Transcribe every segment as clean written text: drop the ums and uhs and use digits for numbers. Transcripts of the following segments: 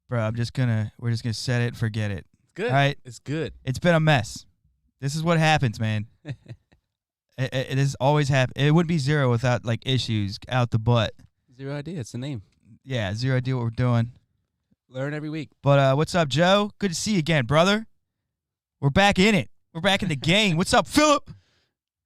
Bro, we're just gonna set it, forget it. Good. All right? It's good. It's been a mess. This is what happens, man. It is always happen. It wouldn't be zero without like issues out the butt. Zero idea. It's the name. Yeah, zero idea what we're doing. Learn every week. But what's up, Joe? Good to see you again, brother. We're back in it. We're back in the game. What's up, Philip?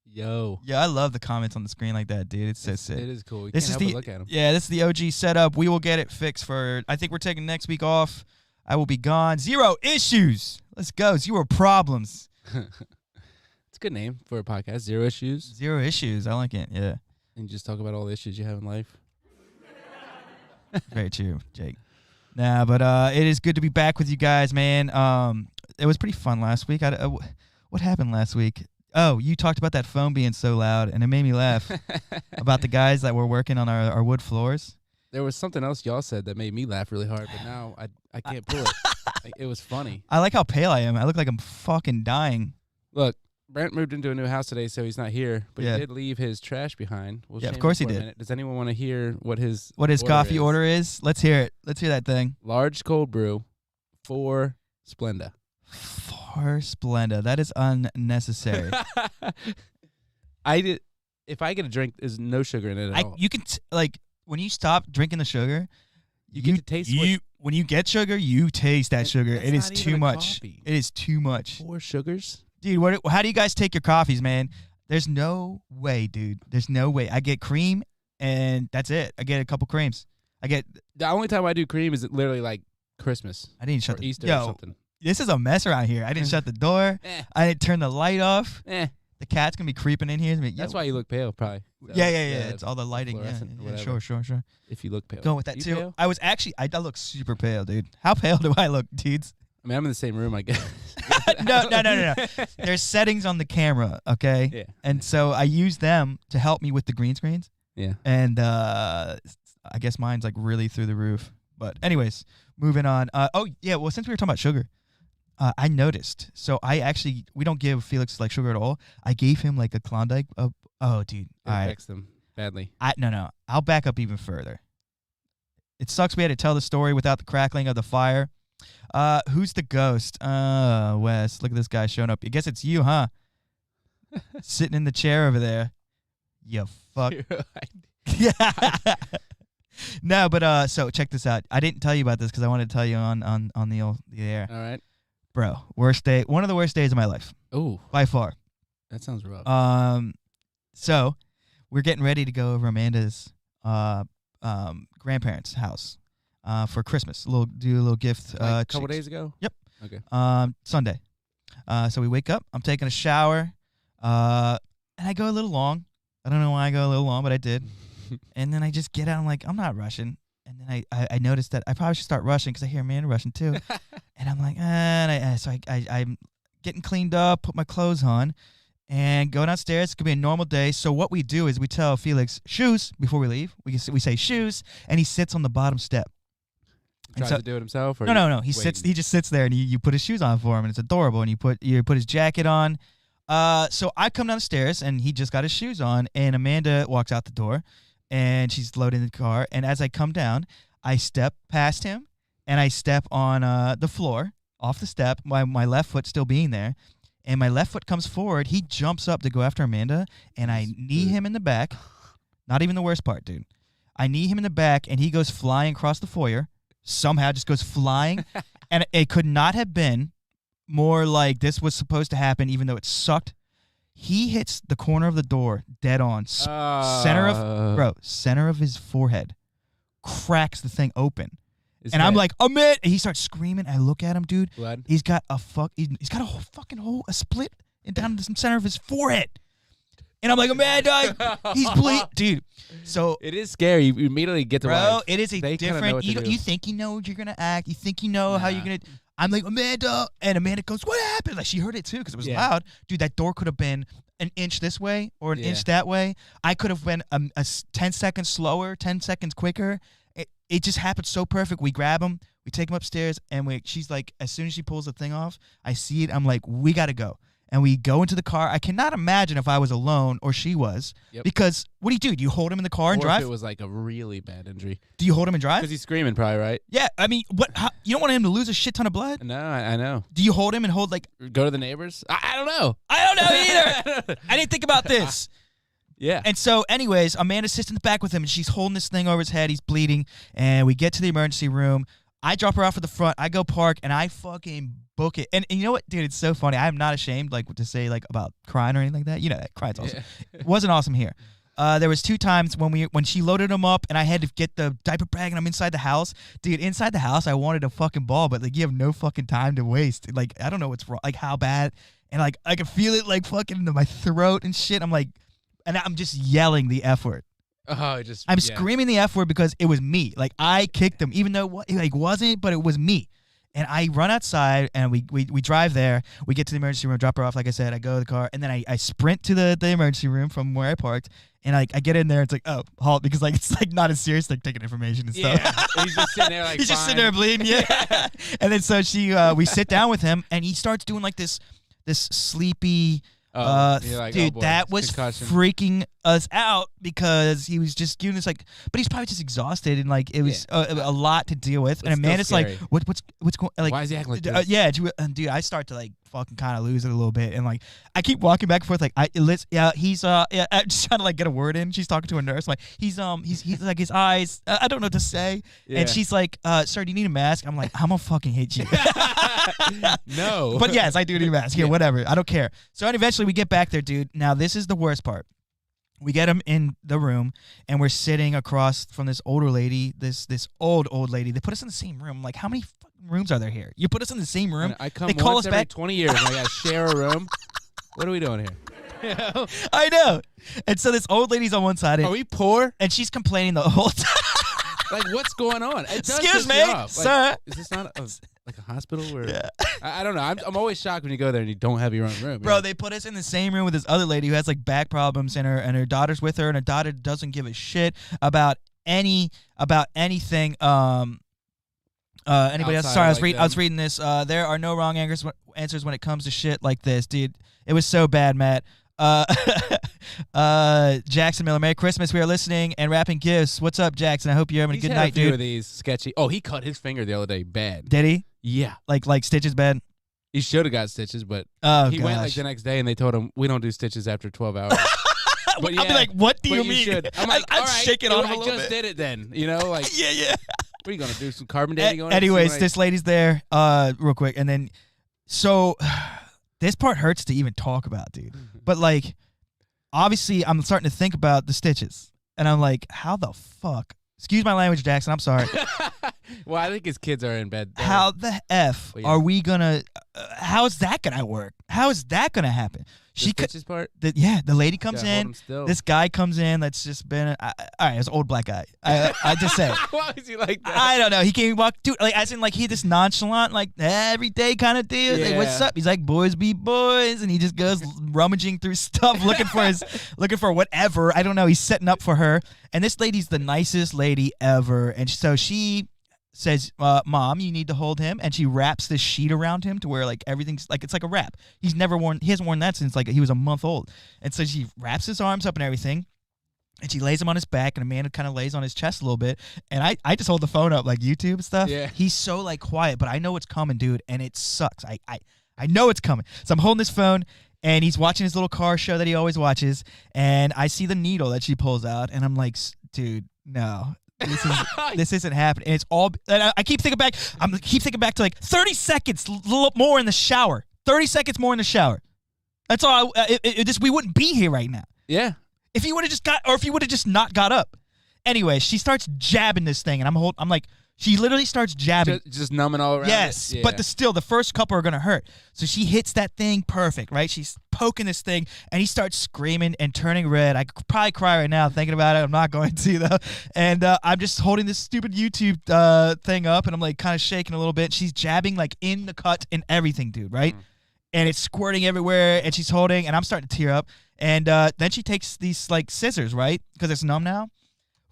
Yo. Yeah, I love the comments on the screen like that, dude. It's so sick. It is cool. You This can't is help the but look at them. Yeah, this is the OG setup. We will get it fixed for. I think we're taking next week off. I will be gone. Zero issues. Let's go. Zero problems. It's a good name for a podcast. Zero issues. Zero issues. I like it. Yeah. And just talk about all the issues you have in life. Very true, Jake. Nah, but it is good to be back with you guys, man. It was pretty fun last week. What happened last week? Oh, you talked about that phone being so loud, and it made me laugh about the guys that were working on our wood floors. There was something else y'all said that made me laugh really hard, but now I can't pull it. Like, it was funny. I like how pale I am. I look like I'm fucking dying. Look, Brent moved into a new house today, so he's not here, but Yeah. he did leave his trash behind. We'll Yeah, of shame course him he for a did. minute. Does anyone want to hear what his Coffee order is? Let's hear it. Let's hear that thing. Large cold brew, 4 Splenda. 4 Splenda. That is unnecessary. If I get a drink, there's no sugar in it at all. You can when you stop drinking the sugar, You get to taste when you get sugar, you taste that sugar. That's It is not too even a much. coffee. It is too much. 4 sugars? Dude, how do you guys take your coffees, man? There's no way, dude. There's no way. I get cream, and that's it. I get a couple creams. The only time I do cream is literally like Christmas I didn't shut or the Easter Yo, or something. This is a mess around here. I didn't shut the door. Eh, I didn't turn the light off. eh. The cat's gonna be creeping in here. That's why you look pale, probably. Yeah. It's all the lighting. Yeah, fluorescent or yeah, whatever. sure. If you look pale. Going with that You too. pale? I was actually. I look super pale, dude. How pale do I look, dudes? I mean, I'm in the same room, I guess. No. There's settings on the camera, okay? Yeah. And so I use them to help me with the green screens. Yeah. And I guess mine's like really through the roof. But anyways, moving on. Well, since we were talking about sugar, I noticed. So we don't give Felix like sugar at all. I gave him like a Klondike. Oh, dude. It All right. affects them badly. No. I'll back up even further. It sucks we had to tell the story without the crackling of the fire. Who's the ghost? Wes, look at this guy showing up. I guess it's you, huh? Sitting in the chair over there. You fuck. Yeah. No, but so check this out. I didn't tell you about this because I wanted to tell you on the air. All right. Bro, worst day. One of the worst days of my life. Oh, By far. that sounds rough. So we're getting ready to go over Amanda's grandparents' house for Christmas. Do a little gift. Like a couple days ago? Yep. Okay. Sunday. So we wake up. I'm taking a shower, and I go a little long. I don't know why I go a little long, but I did. And then I just get out. I'm like, I'm not rushing. And then I noticed that I probably should start rushing because I hear Amanda rushing too. And I'm like, so I'm getting cleaned up, put my clothes on, and go downstairs. It's going to be a normal day. So what we do is we tell Felix, shoes, before we leave. We say shoes, and he sits on the bottom step. Tries to do it himself? Or No. He just sits there, and you put his shoes on for him, and it's adorable. And you put his jacket on. So I come downstairs, and he just got his shoes on, and Amanda walks out the door, and she's loading the car. And as I come down, I step past him, and I step on the floor, off the step, my left foot still being there. And my left foot comes forward. He jumps up to go after Amanda, and I knee him in the back. Not even the worst part, dude. I knee him in the back, and he goes flying across the foyer. Somehow just goes flying. And it could not have been more like this was supposed to happen, even though it sucked. He hits the corner of the door dead on. Center of his forehead. Cracks the thing open. And I'm like, Amit! And he starts screaming. I look at him, dude. Blood? He's got a whole fucking hole, a split down the center of his forehead. And I'm like, Amanda, he's bleeding. Dude, so. It is scary. You immediately get to Bro, it is a they different. You think you know what you're going to act. You think you know how you're going to. I'm like, Amanda. And Amanda goes, what happened? Like, she heard it too because it was loud. Dude, that door could have been an inch this way or an inch that way. I could have been 10 seconds slower, 10 seconds quicker. It just happened so perfect. We grab him, we take him upstairs, and she's like, as soon as she pulls the thing off, I see it. I'm like, we got to go. and we go into the car. I cannot imagine if I was alone or she was. Yep. Because what do you do? Do you hold him in the car and Or drive? if it was like a really bad injury. Do you hold him and drive? Because he's screaming probably, right? Yeah, I mean, you don't want him to lose a shit ton of blood? No, I know. Do you hold him and hold like... Go to the neighbors? I don't know. I don't know either. I didn't think about this. Yeah. And so, anyways, Amanda sits in the back with him, and she's holding this thing over his head. He's bleeding, and we get to the emergency room. I drop her off at the front. I go park, and I fucking book it. And you know what, dude? It's so funny. I'm not ashamed, like, to say, like, about crying or anything like that. You know that. Crying's awesome. Yeah. It wasn't awesome here. There was 2 times when she loaded him up, and I had to get the diaper bag, and I'm inside the house. Dude, inside the house, I wanted a fucking ball, but, like, you have no fucking time to waste. Like, I don't know what's wrong. Like, how bad. And, like, I could feel it, like, fucking into my throat and shit. I'm like... And I'm just yelling the F word. Oh, I'm screaming the F word because it was me. Like, I kicked him, even though it like wasn't, but it was me. And I run outside, and we drive there. We get to the emergency room, drop her off, like I said. I go to the car, and then I sprint to the emergency room from where I parked. And I get in there. It's like, oh, halt, because like it's like not as serious, like taking information and stuff. Yeah, he's just sitting there like he's just sitting there bleeding. Yeah. And then so we sit down with him, and he starts doing like this sleepy. Like, dude, oh boy, that was concussion. freaking us out because he was just giving us like, but he's probably just exhausted and like it was a lot to deal with. But and Amanda's like, what's going? Like, why is he acting like this? Yeah, dude, I start to like fucking kind of lose it a little bit, and like I keep walking back and forth, like he's I'm just trying to like get a word in. She's talking to a nurse, like he's like his eyes, I don't know what to say, and she's like, sir, do you need a mask? I'm like, I'm gonna fucking hate you. No, but yes, I do need a mask. Here, whatever, I don't care. So and eventually we get back there, dude. Now this is the worst part. We get him in the room, and we're sitting across from this older lady, this old lady. They put us in the same room. I'm like, how many fucking rooms are there here? You put us in the same room. I come they call once us every back 20 years, and I gotta share a room. What are we doing here? I know. And so this old lady's on one side. Are we poor? And she's complaining the whole time. Like, what's going on? It does Excuse piss me, off. Like, sir. Is this not like a hospital? Where Yeah. I don't know. I'm always shocked when you go there and you don't have your own room. Bro, they put us in the same room with this other lady who has like back problems, and her daughter's with her, and her daughter doesn't give a shit about anything. Anybody else? Outside Sorry, I was reading this. There are no wrong answers when it comes to shit like this, dude. It was so bad, Matt. Jackson Miller, Merry Christmas. We are listening and wrapping gifts. What's up, Jackson? I hope you're having a good night, a few dude. Of these sketchy. Oh, he cut his finger the other day. Bad. Did he? Yeah. Like stitches bad? He should have got stitches, but he went like the next day, and they told him we don't do stitches after 12 hours. But yeah, I'll be like, what do you mean? Should. I'm like, I'd all right, shake it on him a I little just bit. did it then. You know, like yeah. What are you gonna do? Some carbon dating on it? Anyways, this lady's there, real quick, and then so this part hurts to even talk about, dude. But like, obviously, I'm starting to think about the stitches, and I'm like, how the fuck? Excuse my language, Jackson. I'm sorry. Well, I think his kids are in bed. How the F are we gonna? How is that gonna work? How is that gonna happen? The stitches part. The lady comes in. Still. This guy comes in that's just been all right. It's an old black guy. I just say. Why is he like that? I don't know. He came walk, dude. Like as in like he this nonchalant like every day kind of dude. Like, what's up? He's like boys be boys, and he just goes rummaging through stuff looking for whatever. I don't know. He's setting up for her, and this lady's the nicest lady ever, and so she says, Mom, you need to hold him, and she wraps this sheet around him to where like everything's like it's like a wrap. He hasn't worn that since like he was a month old, and so she wraps his arms up and everything, and she lays him on his back, and Amanda kind of lays on his chest a little bit, and I just hold the phone up like YouTube stuff. Yeah. He's so like quiet, but I know it's coming, dude, and it sucks. I know it's coming, so I'm holding this phone. And he's watching his little car show that he always watches, and I see the needle that she pulls out, and I'm like, dude, no. This isn't happening. And it's all. And I keep thinking back. Keep thinking back to like 30 seconds more in the shower. 30 seconds more in the shower. That's all. We wouldn't be here right now. Yeah. If you would have just not got up. Anyway, she starts jabbing this thing, and I'm like, she literally starts jabbing. Just numbing all around. Yes, yeah. but the first couple are gonna hurt. So she hits that thing perfect, right? She's poking this thing, and he starts screaming and turning red. I could probably cry right now thinking about it. I'm not going to though. And I'm just holding this stupid YouTube thing up, and I'm like kind of shaking a little bit. She's jabbing like in the cut and everything, dude, right? And it's squirting everywhere, and she's holding, and I'm starting to tear up. And then she takes these like scissors, right? Because it's numb now.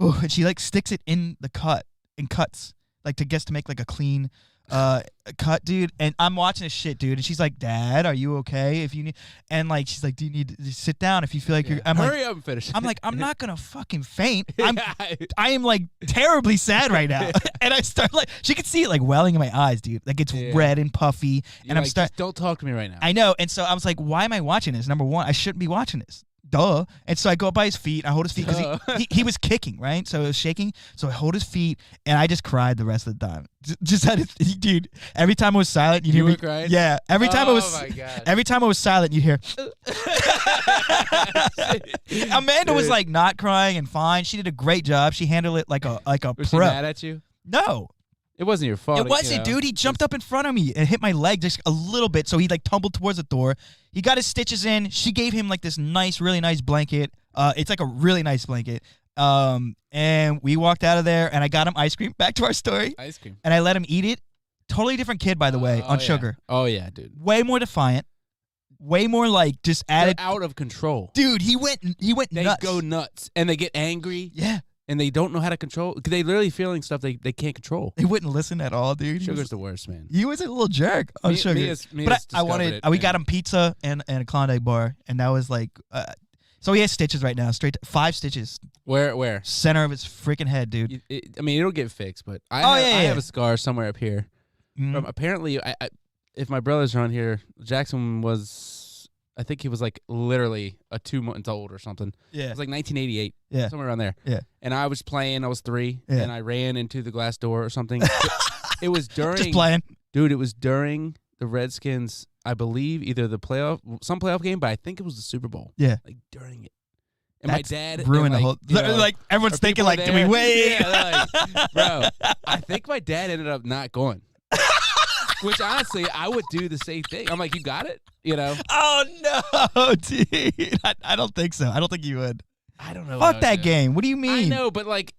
Ooh, and she like sticks it in the cut and cuts. Like to make like a clean cut, dude. And I'm watching this shit, dude. And she's like, "Dad, are you okay? If you need," and like, she's like, "Do you need to sit down if you feel like you're?" I'm Hurry like, up and finish. I'm like, I'm not gonna fucking faint. I am like terribly sad right now. And I start like, she could see it like welling in my eyes, dude. Like it's red and puffy. And I'm like, starting. Don't talk to me right now. I know. And so I was like, why am I watching this? Number one, I shouldn't be watching this. Duh. And so I go up by his feet. I hold his feet because he was kicking, right? So it was shaking. So I hold his feet, and I just cried the rest of the time. Just had it, dude. Every time it was silent, you'd hear me crying. Yeah. Every time it was. Oh my God. Every time it was silent, you'd hear. Amanda was like not crying and fine. She did a great job. She handled it like a Was pro. she mad at you? No. It wasn't your fault. It wasn't, dude. He jumped up in front of me and hit my leg just a little bit, so he like tumbled towards the door. He got his stitches in. She gave him like this nice, really nice blanket. It's like a really nice blanket. And we walked out of there, and I got him ice cream. Back to our story. Ice cream. And I let him eat it. Totally different kid, by the way, on sugar. Oh yeah, dude. Way more defiant. Way more like just added. They're out of control. Dude, he went They nuts. go nuts, and they get angry. Yeah. And they don't know how to control, because they literally feeling stuff they can't control. They wouldn't listen at all, dude. Sugar's the worst, man. He was a little jerk on sugar. But I wanted. We got him pizza and a Klondike bar, and that was like. So he has stitches right now, 5 stitches. Where? Center of his freaking head, dude. I mean, it'll get fixed, but I have a scar somewhere up here. Mm-hmm. From apparently, if my brothers are on here, Jackson was. I think he was like literally 2 months old or something. Yeah. It was like 1988. Yeah. Somewhere around there. Yeah. And I was playing. I was 3. Yeah. And I ran into the glass door or something. It was during. Just playing. Dude, it was during the Redskins, I believe, either some playoff game, but I think it was the Super Bowl. Yeah. Like during it. That's And my dad ruined the like, whole. Like everyone's thinking, like, do we wait? Yeah, like, bro, I think my dad ended up not going. Which honestly, I would do the same thing. I'm like, you got it, you know? Oh no, dude! I don't think so. I don't think you would. I don't know. Fuck that game. What do you mean? I know, but like,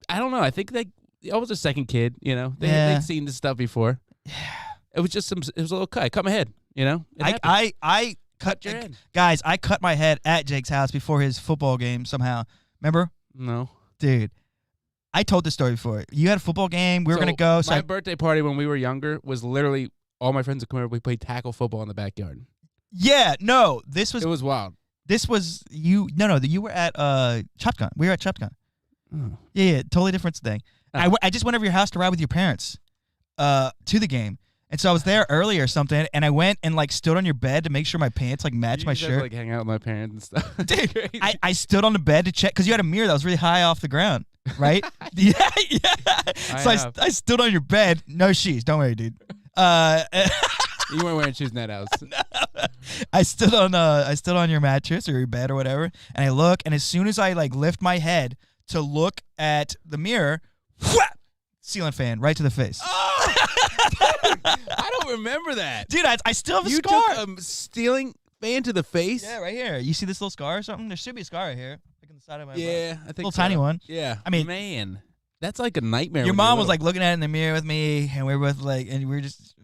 I don't know. I think I was a second kid. You know, they'd seen this stuff before. Yeah. It was just it was a little cut. I cut my head. You know, I cut your head. Guys, I cut my head at Jake's house before his football game. Somehow, remember? No, dude. I told this story before. You had a football game. We were gonna go. So my birthday party when we were younger was literally all my friends would come over. We played tackle football in the backyard. Yeah, no, it was wild. This was you. No, you were at Shotgun. We were at Shotgun. Oh. Yeah, totally different thing. I just went over your house to ride with your parents, to the game, and so I was there early or something, and I went and like stood on your bed to make sure my pants like matched my shirt. Like hang out with my parents and stuff. Dude, I stood on the bed to check because you had a mirror that was really high off the ground. Right? Yeah. So I stood on your bed. No shoes. Don't worry, dude. You weren't wearing shoes in that house. No. I stood on your mattress or your bed or whatever, and I look, and as soon as I like lift my head to look at the mirror, whap, ceiling fan right to the face. Oh, I don't remember that, dude. I still have a scar. You took a ceiling fan to the face. Yeah, right here. You see this little scar or something? There should be a scar right here. On the side of my I think little tiny one. Yeah, I mean, man, that's like a nightmare. Your mom was like looking at it in the mirror with me, and we were both like, and we were just,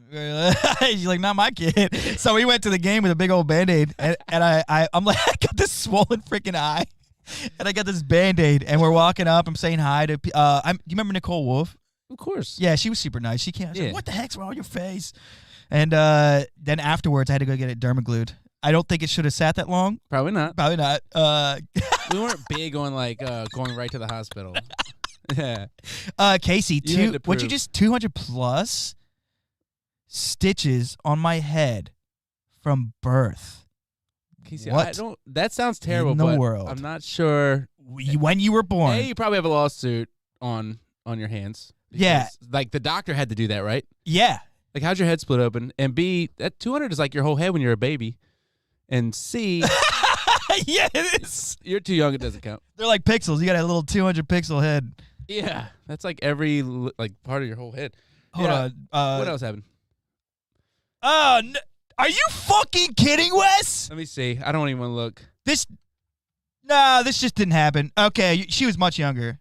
she's like, not my kid. So we went to the game with a big old Band-Aid, and I'm like, I got this swollen freaking eye, and I got this Band-Aid, and we're walking up. I'm saying hi to. Do you remember Nicole Wolf? Of course. Yeah, she was super nice. She came. I was like, what the heck's wrong with your face? And then afterwards, I had to go get it dermaglued. I don't think it should have sat that long. Probably not. Probably not. We weren't big on like going right to the hospital. Yeah. Casey, what you just 200 plus stitches on my head from birth. Casey, that sounds terrible. In the world? I'm not sure when you were born. A, you probably have a lawsuit on your hands. Yeah. Like the doctor had to do that, right? Yeah. Like how's your head split open? And B, that 200 is like your whole head when you're a baby. And C, yeah, it is. You're too young; it doesn't count. They're like pixels. You got a little 200 pixel head. Yeah, that's like every like part of your whole head. Hold on. What else happened? Are you fucking kidding, Wes? Let me see. I don't even want to look. This just didn't happen. Okay, she was much younger.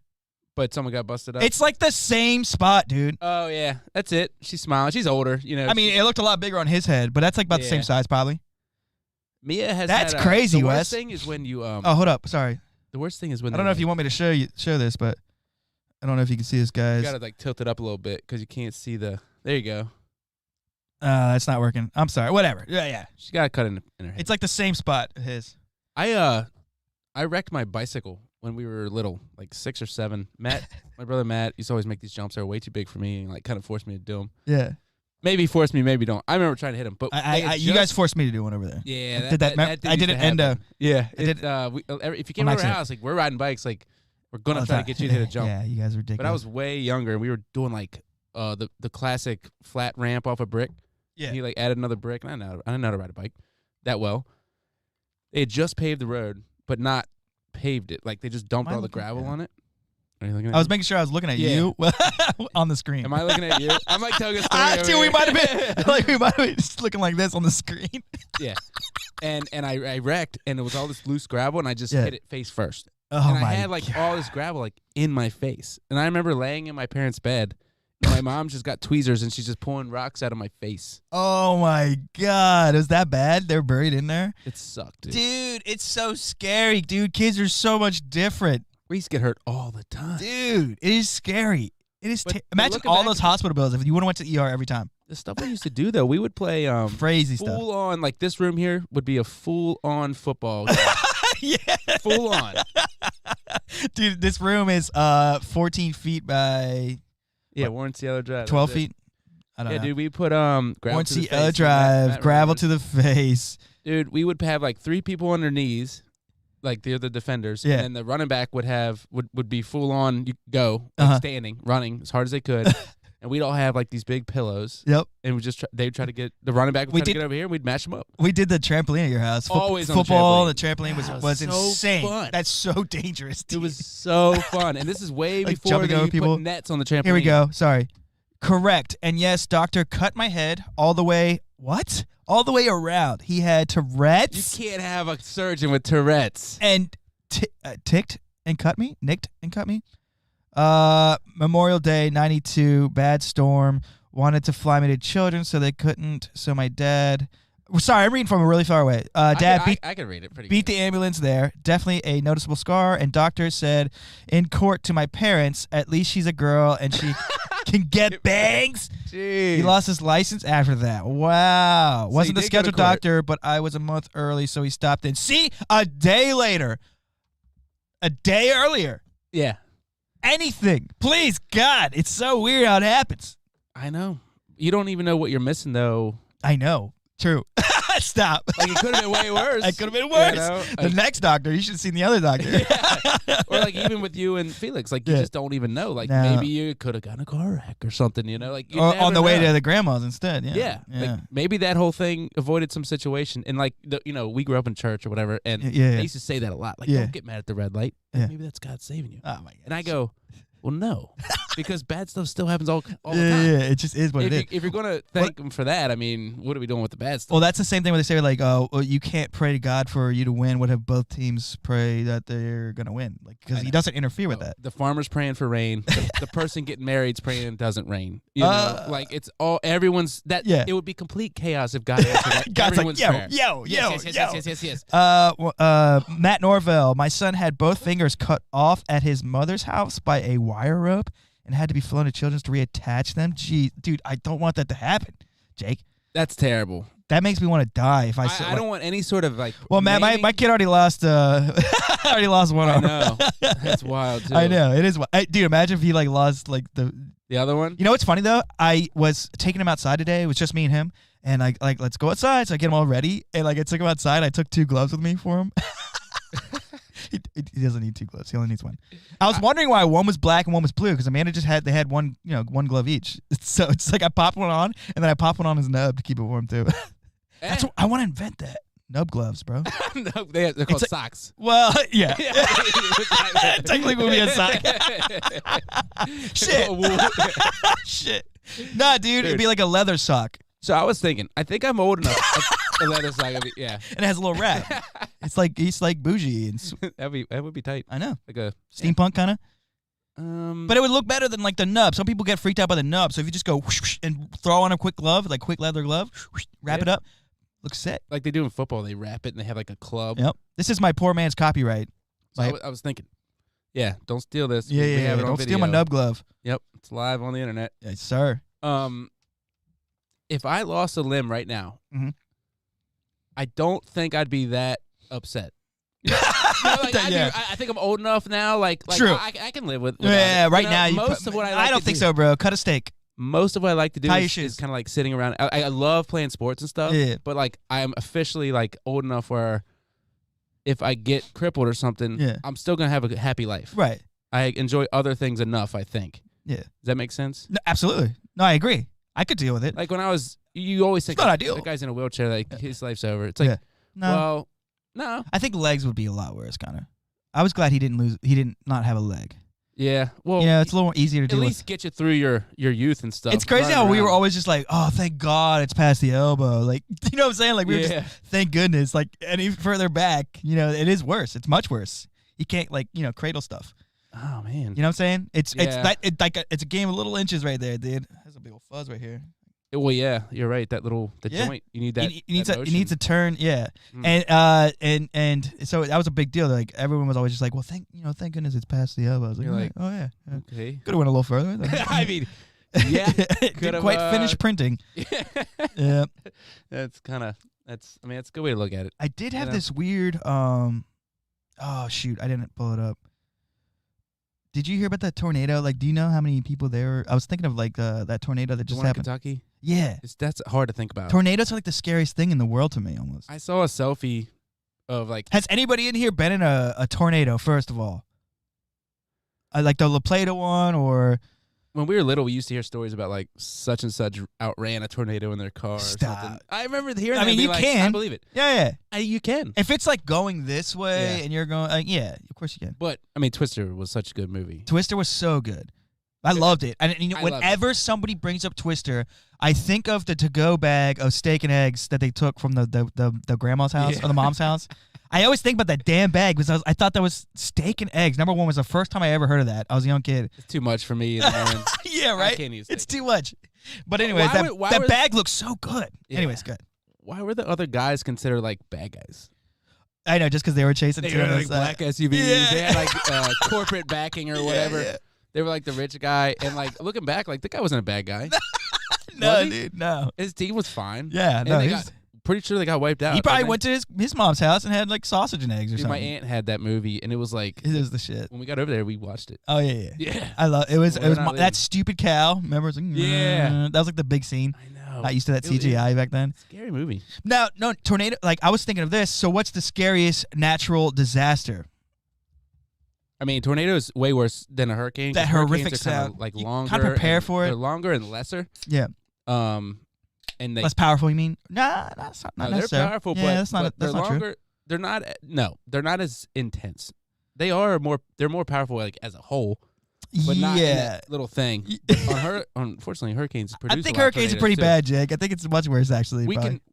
But someone got busted up. It's like the same spot, dude. Oh yeah, that's it. She's smiling. She's older, you know. I mean, it looked a lot bigger on his head, but that's like about the same size, probably. Mia has. That's crazy, Wes. The Wes. worst thing is when you Oh, hold up. Sorry. The worst thing is when I don't know if you want me to show this, but I don't know if you can see this, guys. You gotta like tilt it up a little bit because you can't see the. There you go. That's not working. I'm sorry. Whatever. Yeah. She got cut in her head. It's like the same spot as his. I wrecked my bicycle when we were little, like 6 or 7. Matt, my brother Matt, used to always make these jumps that were way too big for me and like kind of forced me to do them. Yeah. Maybe forced me, maybe don't. I remember trying to hit him, but you guys forced me to do one over there. Yeah, I did it endo. Yeah, if you came over our accident. house, like we're riding bikes, like we're gonna try to get you to hit a jump. Yeah, you guys are ridiculous. But I was way younger, and we were doing like the classic flat ramp off a brick. Yeah. He like added another brick, and I didn't know how to ride a bike that well. They had just paved the road, but not paved it. Like they just dumped all the gravel on it. Are you looking at I was making sure I was looking at you on the screen. Am I looking at you? I'm like telling a story. Dude, we might have been just looking like this on the screen. Yeah. And I wrecked, and it was all this loose gravel, and I just hit it face first. Oh and my I had like all this gravel like in my face. And I remember laying in my parents' bed, and my mom just got tweezers, and she's just pulling rocks out of my face. Oh my God. Is that bad? They're buried in there? It sucked, dude. Dude, it's so scary, dude. Kids are so much different. We used to get hurt all the time. Dude, it is scary. It is. Imagine looking all back those hospital bills if you would have went to the ER every time. The stuff we used to do, though, we would play crazy stuff. Full on, like this room here would be a full on football game. Yeah. Full on. Dude, this room is 14 feet by Warren Cielo Drive. 12 feet. I don't know. Yeah, dude, we put gravel Warren to the face. Cielo Drive, Matt gravel remembers. to the face. Dude, we would have like 3 people on their knees, like they're the defenders, Yeah. and then the running back would be full on go, like standing, running as hard as they could, and we'd all have like these big pillows. Yep. And we just they'd try to get the running back would try to get over here, and we'd match them up. We did the trampoline at your house. Always on the football. trampoline. The trampoline Yeah, was so insane. fun. That's so dangerous. Dude. It was so fun, and this is way Like before jumping they over people. put nets on the trampoline. Here we go. Sorry. Correct. And yes, doctor cut my head all the way. What? All the way around. He had Tourette's. You can't have a surgeon with Tourette's. And nicked and cut me. Memorial Day, 92, bad storm. Wanted to fly me to children, so they couldn't. So my dad... Sorry, I'm reading from really far away. Dad I can read it pretty beat good. the ambulance there. Definitely a noticeable scar. And doctor said in court to my parents, at least she's a girl and she can get bangs. Jeez. He lost his license after that. Wow. So Wasn't he the did go to scheduled court. doctor, but I was a month early, so he stopped in. See? A day later. A day earlier. Yeah. Anything. Please, God. It's so weird how it happens. I know. You don't even know what you're missing, though. I know. True. Stop. Like, it could have been way worse. It could have been worse. You know? The Like- next doctor, you should have seen the other doctor. Yeah. Or like even with you and Felix, like you just don't even know. Like No. maybe you could have gotten a car wreck or something, you know? Like you Or never on the way know. to the grandma's instead. Yeah. Yeah. Like maybe that whole thing avoided some situation. And like we grew up in church or whatever, and Yeah. they used to say that a lot. Like, Yeah. don't get mad at the red light. Like, Yeah. maybe that's God saving you. Oh my God. And I go, well, no, because bad stuff still happens all the time. Yeah, it just is what it is. If you're gonna thank him for that, I mean, what are we doing with the bad stuff? Well, that's the same thing when they say like, "Oh, well, you can't pray to God for you to win." What if both teams pray that they're gonna win? Like, because He doesn't interfere with that. The farmer's praying for rain. The person getting married's praying it doesn't rain. You know, like it's all everyone's that. Yeah. It would be complete chaos if God answered that. God's like, everyone's yo, prayer. yo, Yes, yo, yes, yo. yes. Matt Norvell, my son had both fingers cut off at his mother's house by a wire rope and had to be flown to Children's to reattach them. Gee, dude, I don't want that to happen, Jake. That's terrible. That makes me want to die if I. I don't want any sort of like. Well, Matt, my kid already lost. Already lost one I arm. know. That's wild too. I know it is. Dude, imagine if he like lost like the. The other one. You know what's funny though? I was taking him outside today. It was just me and him, and I like let's go outside. So I get him all ready, and like I took him outside. I took 2 gloves with me for him. He doesn't need 2 gloves. He only needs 1. I was wondering why one was black and one was blue because Amanda they had one glove each. So it's like I popped one on and then I popped one on his nub to keep it warm too. That's what, I want to invent that. Nub gloves, bro. No, they're called socks. Well, yeah. Technically would be a sock. Shit. Shit. Nah, dude, it'd be like a leather sock. So I was thinking, I think I'm old enough. A leather sock, yeah. And it has a little wrap. It's like bougie and that would be tight. I know. Like a Steampunk kind of. But it would look better than like the nub. Some people get freaked out by the nub. So if you just go whoosh, whoosh, and throw on a quick glove, like quick leather glove, whoosh, wrap it up, looks sick. Like they do in football, they wrap it and they have like a club. Yep. This is my poor man's copyright. So I was thinking, yeah, don't steal this. Yeah, We have it on don't steal video. my nub glove. Yep, it's live on the internet. Yes, sir. if I lost a limb right now, I don't think I'd be that upset. I think I'm old enough now. Like True. I can live with. Yeah, it. right now. Most of what I don't think so, bro. Cut a steak. Most of what I like to do Tie your is shoes. kind of like sitting around. I love playing sports and stuff. Yeah. But like I'm officially like old enough where if I get crippled or something, I'm still gonna have a happy life. Right. I enjoy other things enough, I think. Yeah. Does that make sense? No, absolutely. No, I agree. I could deal with it. Like when I was, you always think it's not ideal. The guy's in a wheelchair, like his life's over. It's like, no. Well, no. I think legs would be a lot worse, Connor. I was glad he didn't not have a leg. Yeah. Well, it's a little more easier to deal with. At least get you through your youth and stuff. It's crazy how we were always just like, oh, thank God it's past the elbow. Like, you know what I'm saying? Like, we were just, thank goodness. Like, any further back, it is worse. It's much worse. You can't, like, cradle stuff. Oh, man. You know what I'm saying? It's a game of little inches right there, dude. There's a big old fuzz right here. Well, yeah, you're right. That joint, you need that. It needs to turn, and so that was a big deal. Like everyone was always just like, well, thank goodness it's past the elbow. I was like, oh yeah, okay, could have went a little further. I mean, yeah, didn't quite finish printing. Yeah, that's a good way to look at it. I did have this weird. Oh shoot, I didn't pull it up. Did you hear about that tornado? Like, do you know how many people there were? I was thinking of like that tornado that just happened. In Kentucky? Yeah. That's hard to think about. Tornadoes are like the scariest thing in the world to me, almost. I saw a selfie of like... Has anybody in here been in a tornado, first of all? Like the La Plata one, or... When we were little, we used to hear stories about like such and such outran a tornado in their car or something. I remember hearing that. I mean, you can. I believe it. Yeah. You can. If it's like going this way and you're going, of course you can. But, I mean, Twister was such a good movie. Twister was so good. I loved it. And whenever somebody brings up Twister, I think of the to-go bag of steak and eggs that they took from the grandma's house or the mom's house. I always think about that damn bag because I thought that was steak and eggs. Number one was the first time I ever heard of that. I was a young kid. It's too much for me in the morning. Yeah, right? I can't eat steak. It's too much. But anyways, that bag looks so good. Yeah. Anyways, good. Why were the other guys considered like bad guys? I know, just because they were chasing two of like black SUVs. Yeah. They had like corporate backing or whatever. Yeah. They were like the rich guy. And like looking back, like the guy wasn't a bad guy. No, dude, no. His team was fine. Yeah, no. Pretty sure they got wiped out. He probably went to his mom's house and had like sausage and eggs or something. My aunt had that movie, and it was like it was the shit. When we got over there, we watched it. Oh yeah. I love it. Was that stupid cow? Remember? It was like, that was like the big scene. I know. Not used to that CGI back then. Scary movie. No, tornado. Like I was thinking of this. So what's the scariest natural disaster? I mean, tornado is way worse than a hurricane. That horrific sound. Like longer. Kind of prepare for it. They're longer and lesser. Yeah. And less powerful, you mean? Nah, that's not necessarily. They're powerful, but that's not longer. True. They're not as intense. They're more powerful like as a whole, but not in that little thing. Unfortunately, hurricanes produce. I think hurricanes are pretty bad, Jake. I think it's much worse actually.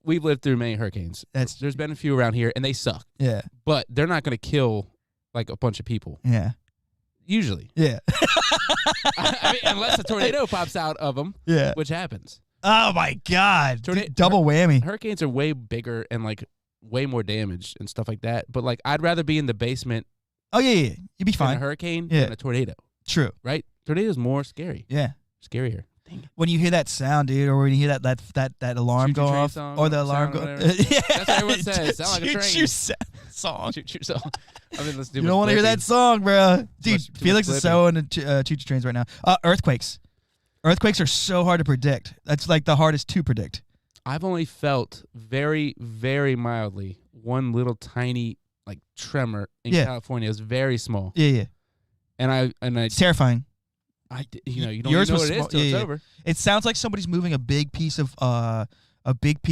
We've lived through many hurricanes. There's been a few around here, and they suck. Yeah, but they're not going to kill like a bunch of people. Yeah, usually. Yeah, I mean, unless a tornado pops out of them. Yeah, which happens. Oh my God! Double whammy. Hurricanes are way bigger and like way more damage and stuff like that. But like, I'd rather be in the basement. Oh yeah. You'd be fine. In a hurricane than a tornado. True. Right? Tornado's more scary. Yeah. Scarier. Dang it. When you hear that sound, dude, or when you hear that alarm go off, or the alarm go. Yeah. That's what everyone says. Sound like a train. Song. Choo-choo song. I mean, let's do. You don't want to hear that song, bro. Dude, Felix is so into choo-choo trains right now. Earthquakes. Earthquakes are so hard to predict. That's like the hardest to predict. I've only felt very, very mildly one little tiny like tremor in California. It was very small. Yeah. And it's terrifying. You don't know what it is till it's over. It sounds like somebody's moving a big piece of like a big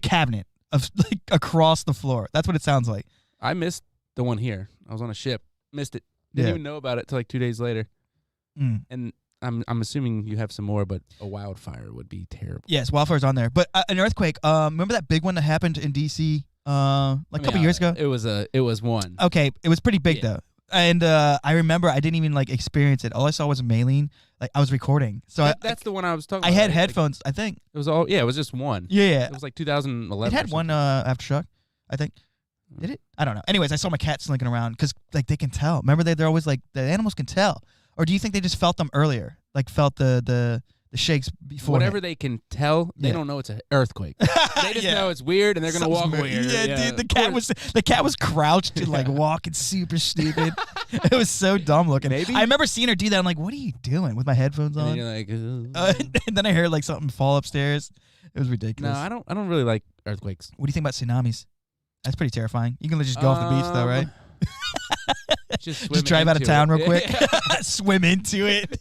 cabinet of like across the floor. That's what it sounds like. I missed the one here. I was on a ship. Missed it. Didn't even know about it till like 2 days later. And I'm assuming you have some more, but a wildfire would be terrible. Yes, wildfire's on there. But an earthquake, remember that big one that happened in D.C. a couple years ago? It was one. Okay, it was pretty big though. And I remember I didn't even like experience it. All I saw was Maylene. Like I was recording. So that's the one I was talking about. I had headphones, I think. It was it was just one. Yeah. It was like 2011. It had one aftershock, I think. Did it? I don't know. Anyways, I saw my cat slinking around because like they can tell. Remember they're always like the animals can tell. Or do you think they just felt them earlier? Like felt the the shakes before. Whatever they can tell, they don't know it's an earthquake. They just know it's weird, and they're gonna walk weird. Yeah, dude. The cat was crouched and like walking super stupid. It was so dumb looking. Maybe I remember seeing her do that. I'm like, what are you doing with my headphones on? And you're like, and then I heard like something fall upstairs. It was ridiculous. No, I don't really like earthquakes. What do you think about tsunamis? That's pretty terrifying. You can just go off the beach though, right? Just drive out of town real quick. Yeah. Swim into it.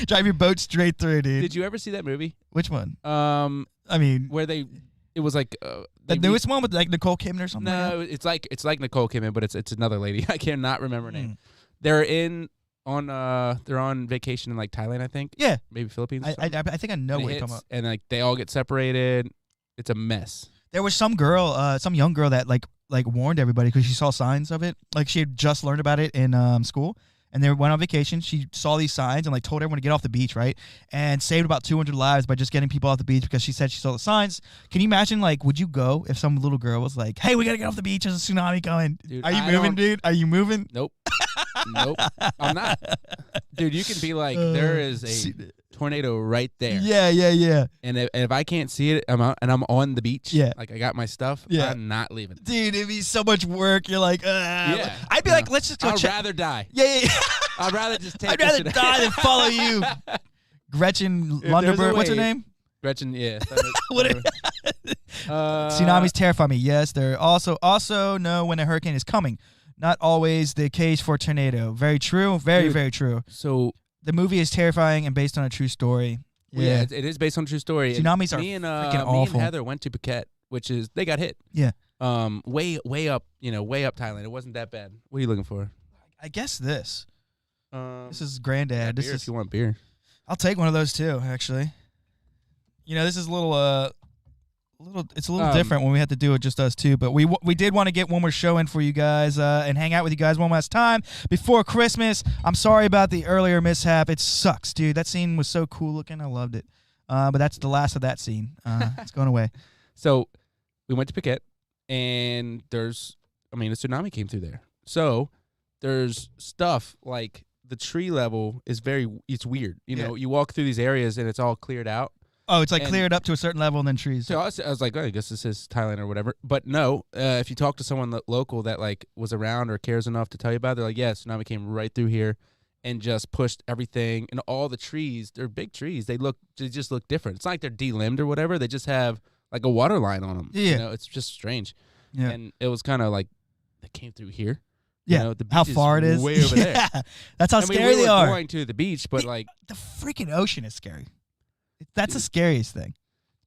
Drive your boat straight through, dude. Did you ever see that movie? Which one? I mean, where it was like the newest one with like Nicole Kidman or something. No, like it's like Nicole Kidman, but it's another lady. I cannot remember her name. They're on vacation in like Thailand, I think. Yeah, maybe Philippines. I think I know what you're talking about. And like they all get separated. It's a mess. There was some girl, some young girl that like warned everybody because she saw signs of it. Like she had just learned about it in school, and they went on vacation. She saw these signs and like told everyone to get off the beach, right? And saved about 200 lives by just getting people off the beach because she said she saw the signs. Can you imagine? Like, would you go if some little girl was like, "Hey, we gotta get off the beach. There's a tsunami coming." Dude, are you moving, dude? Are you moving? Nope. Nope. I'm not. Dude, you can be like, there is a tornado right there. Yeah. And if I can't see it, I'm on the beach. Yeah. Like I got my stuff. Yeah. I'm not leaving. Dude, it'd be so much work. You're like, yeah. I'd be like, let's just go. I'd rather die. Yeah. I'd rather just take. I'd rather die than follow you. Gretchen Lunderberg. What's her name? Gretchen. Yeah. Tsunamis terrify me. Yes, they're also know when a hurricane is coming. Not always the case for tornado. Very true. Very true. So the movie is terrifying and based on a true story. Yeah, it is based on a true story. Tsunamis are freaking awful. Me and Heather went to Phuket, which is they got hit. Yeah. Way up, way up Thailand. It wasn't that bad. What are you looking for? I guess this. This is Granddad. This is if you want beer. I'll take one of those too. Actually, this is a little. It's a little different when we had to do it just us two, but we did want to get one more show in for you guys and hang out with you guys one last time before Christmas. I'm sorry about the earlier mishap. It sucks, dude. That scene was so cool looking. I loved it. But that's the last of that scene. It's going away. So we went to Phuket, and a tsunami came through there. So there's stuff like the tree level is it's weird. You walk through these areas and it's all cleared out. Oh, it's like cleared up to a certain level and then trees. So I was like, I guess this is Thailand or whatever. But no, if you talk to someone local that like was around or cares enough to tell you about it, they're like, yeah, tsunami came right through here and just pushed everything. And all the trees, they're big trees. They just look different. It's not like they're delimbed or whatever. They just have like a water line on them. Yeah. It's just strange. Yeah. And it was kind of like, they came through here. Yeah, the beach how far it is. Way over there. That's how scary they are. We were going to the beach, but like the freaking ocean is scary. That's the scariest thing.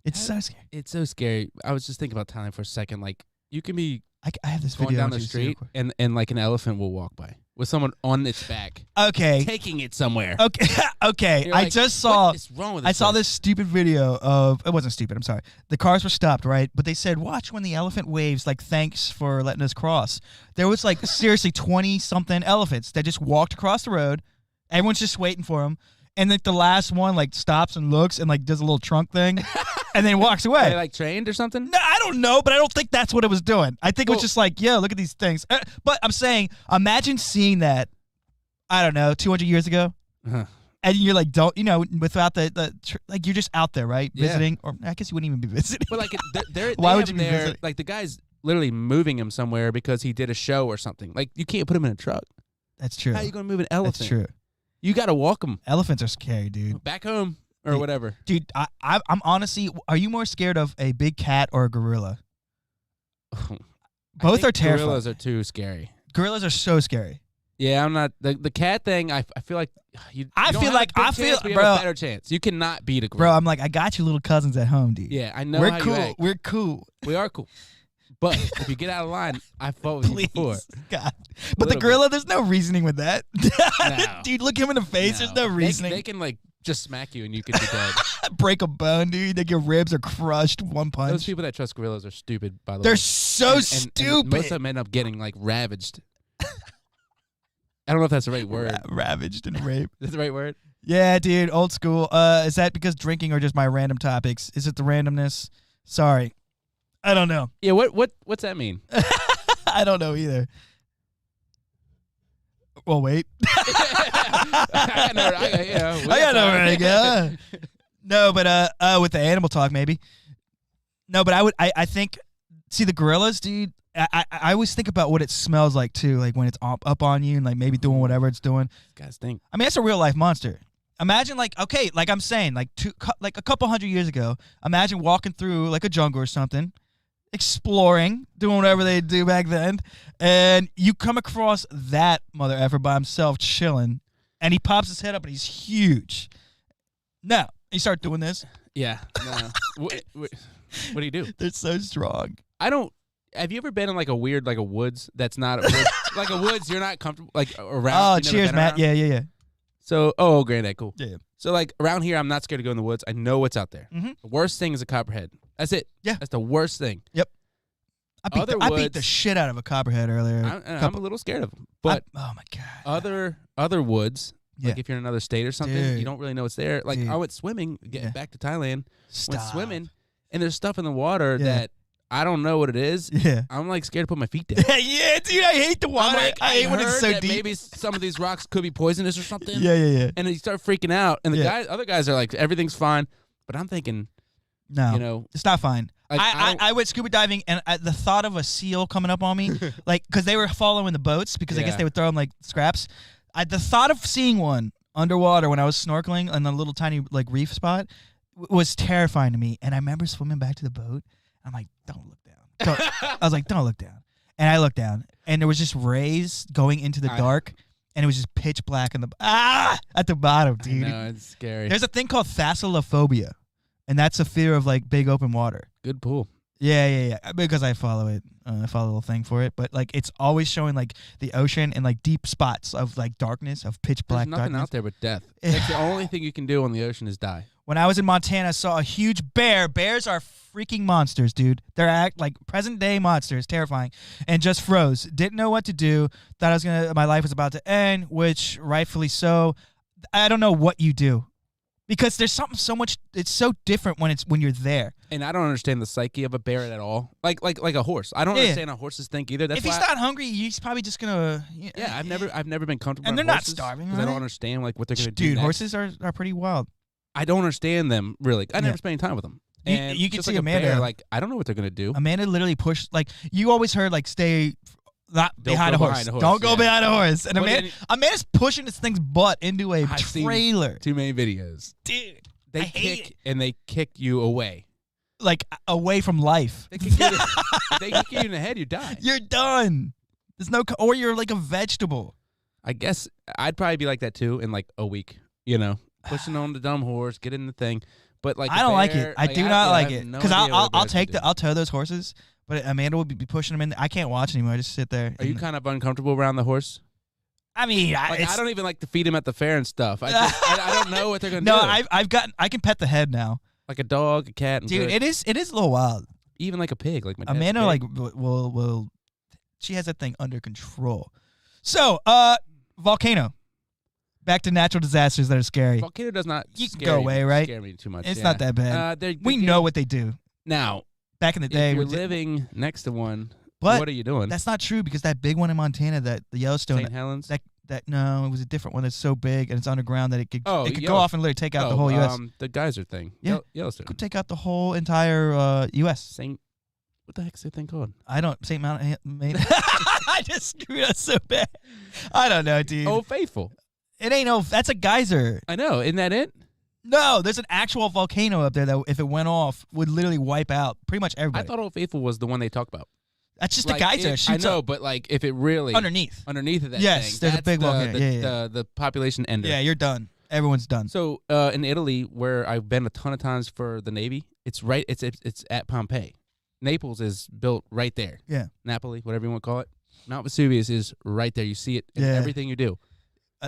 It's so scary. It's so scary. I was just thinking about Thailand for a second. Like you can be I have this going video down the street and like an elephant will walk by with someone on its back. Okay. Taking it somewhere. Okay. You're I like, just saw. What is wrong with this? I saw this stupid video of. It wasn't stupid. I'm sorry. The cars were stopped, right? But they said, "Watch when the elephant waves. Like, thanks for letting us cross." There was like seriously 20-something elephants that just walked across the road. Everyone's just waiting for them. And like the last one like stops and looks and like does a little trunk thing, and then walks away. Are they like trained or something? No, I don't know, but I don't think that's what it was doing. I think it was just like, yeah, look at these things. But I'm saying, imagine seeing that. I don't know, 200 years ago, and you're like, without like you're just out there, right, visiting, or I guess you wouldn't even be visiting. But like, why would you be visiting? Like the guy's literally moving him somewhere because he did a show or something. Like you can't put him in a truck. That's true. How are you going to move an elephant? That's true. You got to walk them. Elephants are scary, dude. Back home or whatever. Dude, I'm honestly, are you more scared of a big cat or a gorilla? Both are terrifying. Gorillas are too scary. Gorillas are so scary. Yeah, I'm not. The cat thing, I feel like you don't have a better chance. You cannot beat a gorilla. Bro, I'm like, I got your little cousins at home, dude. Yeah, I know We're how cool. you act. We're cool. We are cool. But if you get out of line, I fought with you before. God. But the gorilla, there's no reasoning with that. No. Dude, look him in the face. There's no reasoning. They can like just smack you and you could be dead. Break a bone, dude. Like your ribs are crushed. One punch. Those people that trust gorillas are stupid, by the way. They're so stupid. And most of them end up getting like ravaged. I don't know if that's the right word. Ravaged and raped. Is that the right word? Yeah, dude. Old school. Is that because drinking or just my random topics? Is it the randomness? Sorry. I don't know. Yeah, what's that mean? I don't know either. Well, wait. I got nowhere to go. No, but with the animal talk, maybe. No, but I think, see the gorillas, dude. I always think about what it smells like too, like when it's up on you and like maybe doing whatever it's doing. Guys think. I mean, that's a real life monster. Imagine like, okay, like I'm saying, like a couple hundred years ago, imagine walking through like a jungle or something, exploring, doing whatever they do back then, and you come across that mother effer by himself chilling, and he pops his head up and he's huge. Now, you start doing this. Yeah. No. what do you do? They're so strong. I don't. Have you ever been in like a weird, like a woods that's not a woods, like a woods you're not comfortable, like around? Oh, cheers, Matt. Around? Yeah. So, granddad, cool. Yeah. So, like, around here, I'm not scared to go in the woods. I know what's out there. Mm-hmm. The worst thing is a copperhead. That's it. Yeah. That's the worst thing. Yep. I beat the shit out of a copperhead earlier. I'm a little scared of them. But oh, my God. other woods, yeah. like if you're in another state or something, Dude. you don't really know what's there. Like, Dude. I went swimming, getting back to Thailand. Stop. Went swimming, and there's stuff in the water that I don't know what it is. Yeah. I'm, like, scared to put my feet down. Yeah, dude, I hate the water. Like, I hate when it's so that deep. maybe some of these rocks could be poisonous or something. Yeah. And then you start freaking out, and other guys are like, everything's fine. But I'm thinking, no, it's not fine. Like, I went scuba diving, and the thought of a seal coming up on me, like, because they were following the boats, because I guess they would throw them like scraps. The thought of seeing one underwater when I was snorkeling on a little tiny like reef spot was terrifying to me. And I remember swimming back to the boat. I'm like, don't look down. I was like, don't look down. And I looked down, and there was just rays going into the dark, and it was just pitch black at the bottom, dude. No, it's scary. There's a thing called thalassophobia, and that's a fear of like big open water. Good pool. Yeah. Because I follow it. I follow a little thing for it. But like it's always showing like the ocean and like deep spots of like darkness, of pitch black There's nothing darkness. out there but death. That's the only thing you can do on the ocean is die. When I was in Montana, I saw a huge bear. Bears are freaking monsters, dude. They're like present day monsters, terrifying. And just froze. Didn't know what to do. Thought my life was about to end, which rightfully so. I don't know what you do. Because there's something so much. It's so different when you're there. And I don't understand the psyche of a bear at all. Like a horse. I don't understand how horses think either. That's if he's not hungry, he's probably just gonna. Yeah, I've never been comfortable. And they're horses not starving. Because I don't understand like what they're gonna do. Dude, next. horses are pretty wild. I don't understand them really. I never spend any time with them. And you can just see like Amanda. A bear, like I don't know what they're gonna do. Amanda literally pushed. Like you always heard, like stay. Not behind a horse. Behind a horse. Don't go behind a horse. And But Amanda's pushing this thing's butt into a trailer. Too many videos. Dude. They kick and they kick you away. Like away from life. They kick you in the head, you die. You're done. There's no or you're like a vegetable. I guess I'd probably be like that too in like a week, pushing on the dumb horse, get in the thing. But like I don't like it. I do not like it. Because I'll tow those horses, but Amanda will be pushing them in. I can't watch anymore. I just sit there. Are you kind of uncomfortable around the horse? I mean, I don't even like to feed him at the fair and stuff. I don't know what they're gonna do. No, I can pet the head now. Like a dog, a cat. And dude, it is a little wild. Even like a pig, like my dad's Amanda, pig. like will she has that thing under control. So, volcano. Back to natural disasters that are scary. Volcano does not. You can go away, right? Scare me too much. It's not that bad. We know what they do. Now, back in the day, if you're living next to one. But what are you doing? That's not true because that big one in Montana, the Yellowstone, St. Helens. No, it was a different one that's so big and it's underground that it could go off and literally take out the whole U.S. The geyser thing. Yeah, Yellowstone. It could take out the whole entire U.S. What the heck is that thing called? St. I just screwed up so bad. I don't know, dude. Old Faithful. It ain't that's a geyser. I know. Isn't that it? No, there's an actual volcano up there that if it went off would literally wipe out pretty much everybody. I thought Old Faithful was the one they talked about. That's just a geyser. I know, but like if it really underneath of that thing, there's a big volcano. The population ender. Yeah, you're done. Everyone's done. So in Italy, where I've been a ton of times for the Navy, it's right. It's at Pompeii. Naples is built right there. Yeah, Napoli, whatever you want to call it. Mount Vesuvius is right there. You see it in everything you do.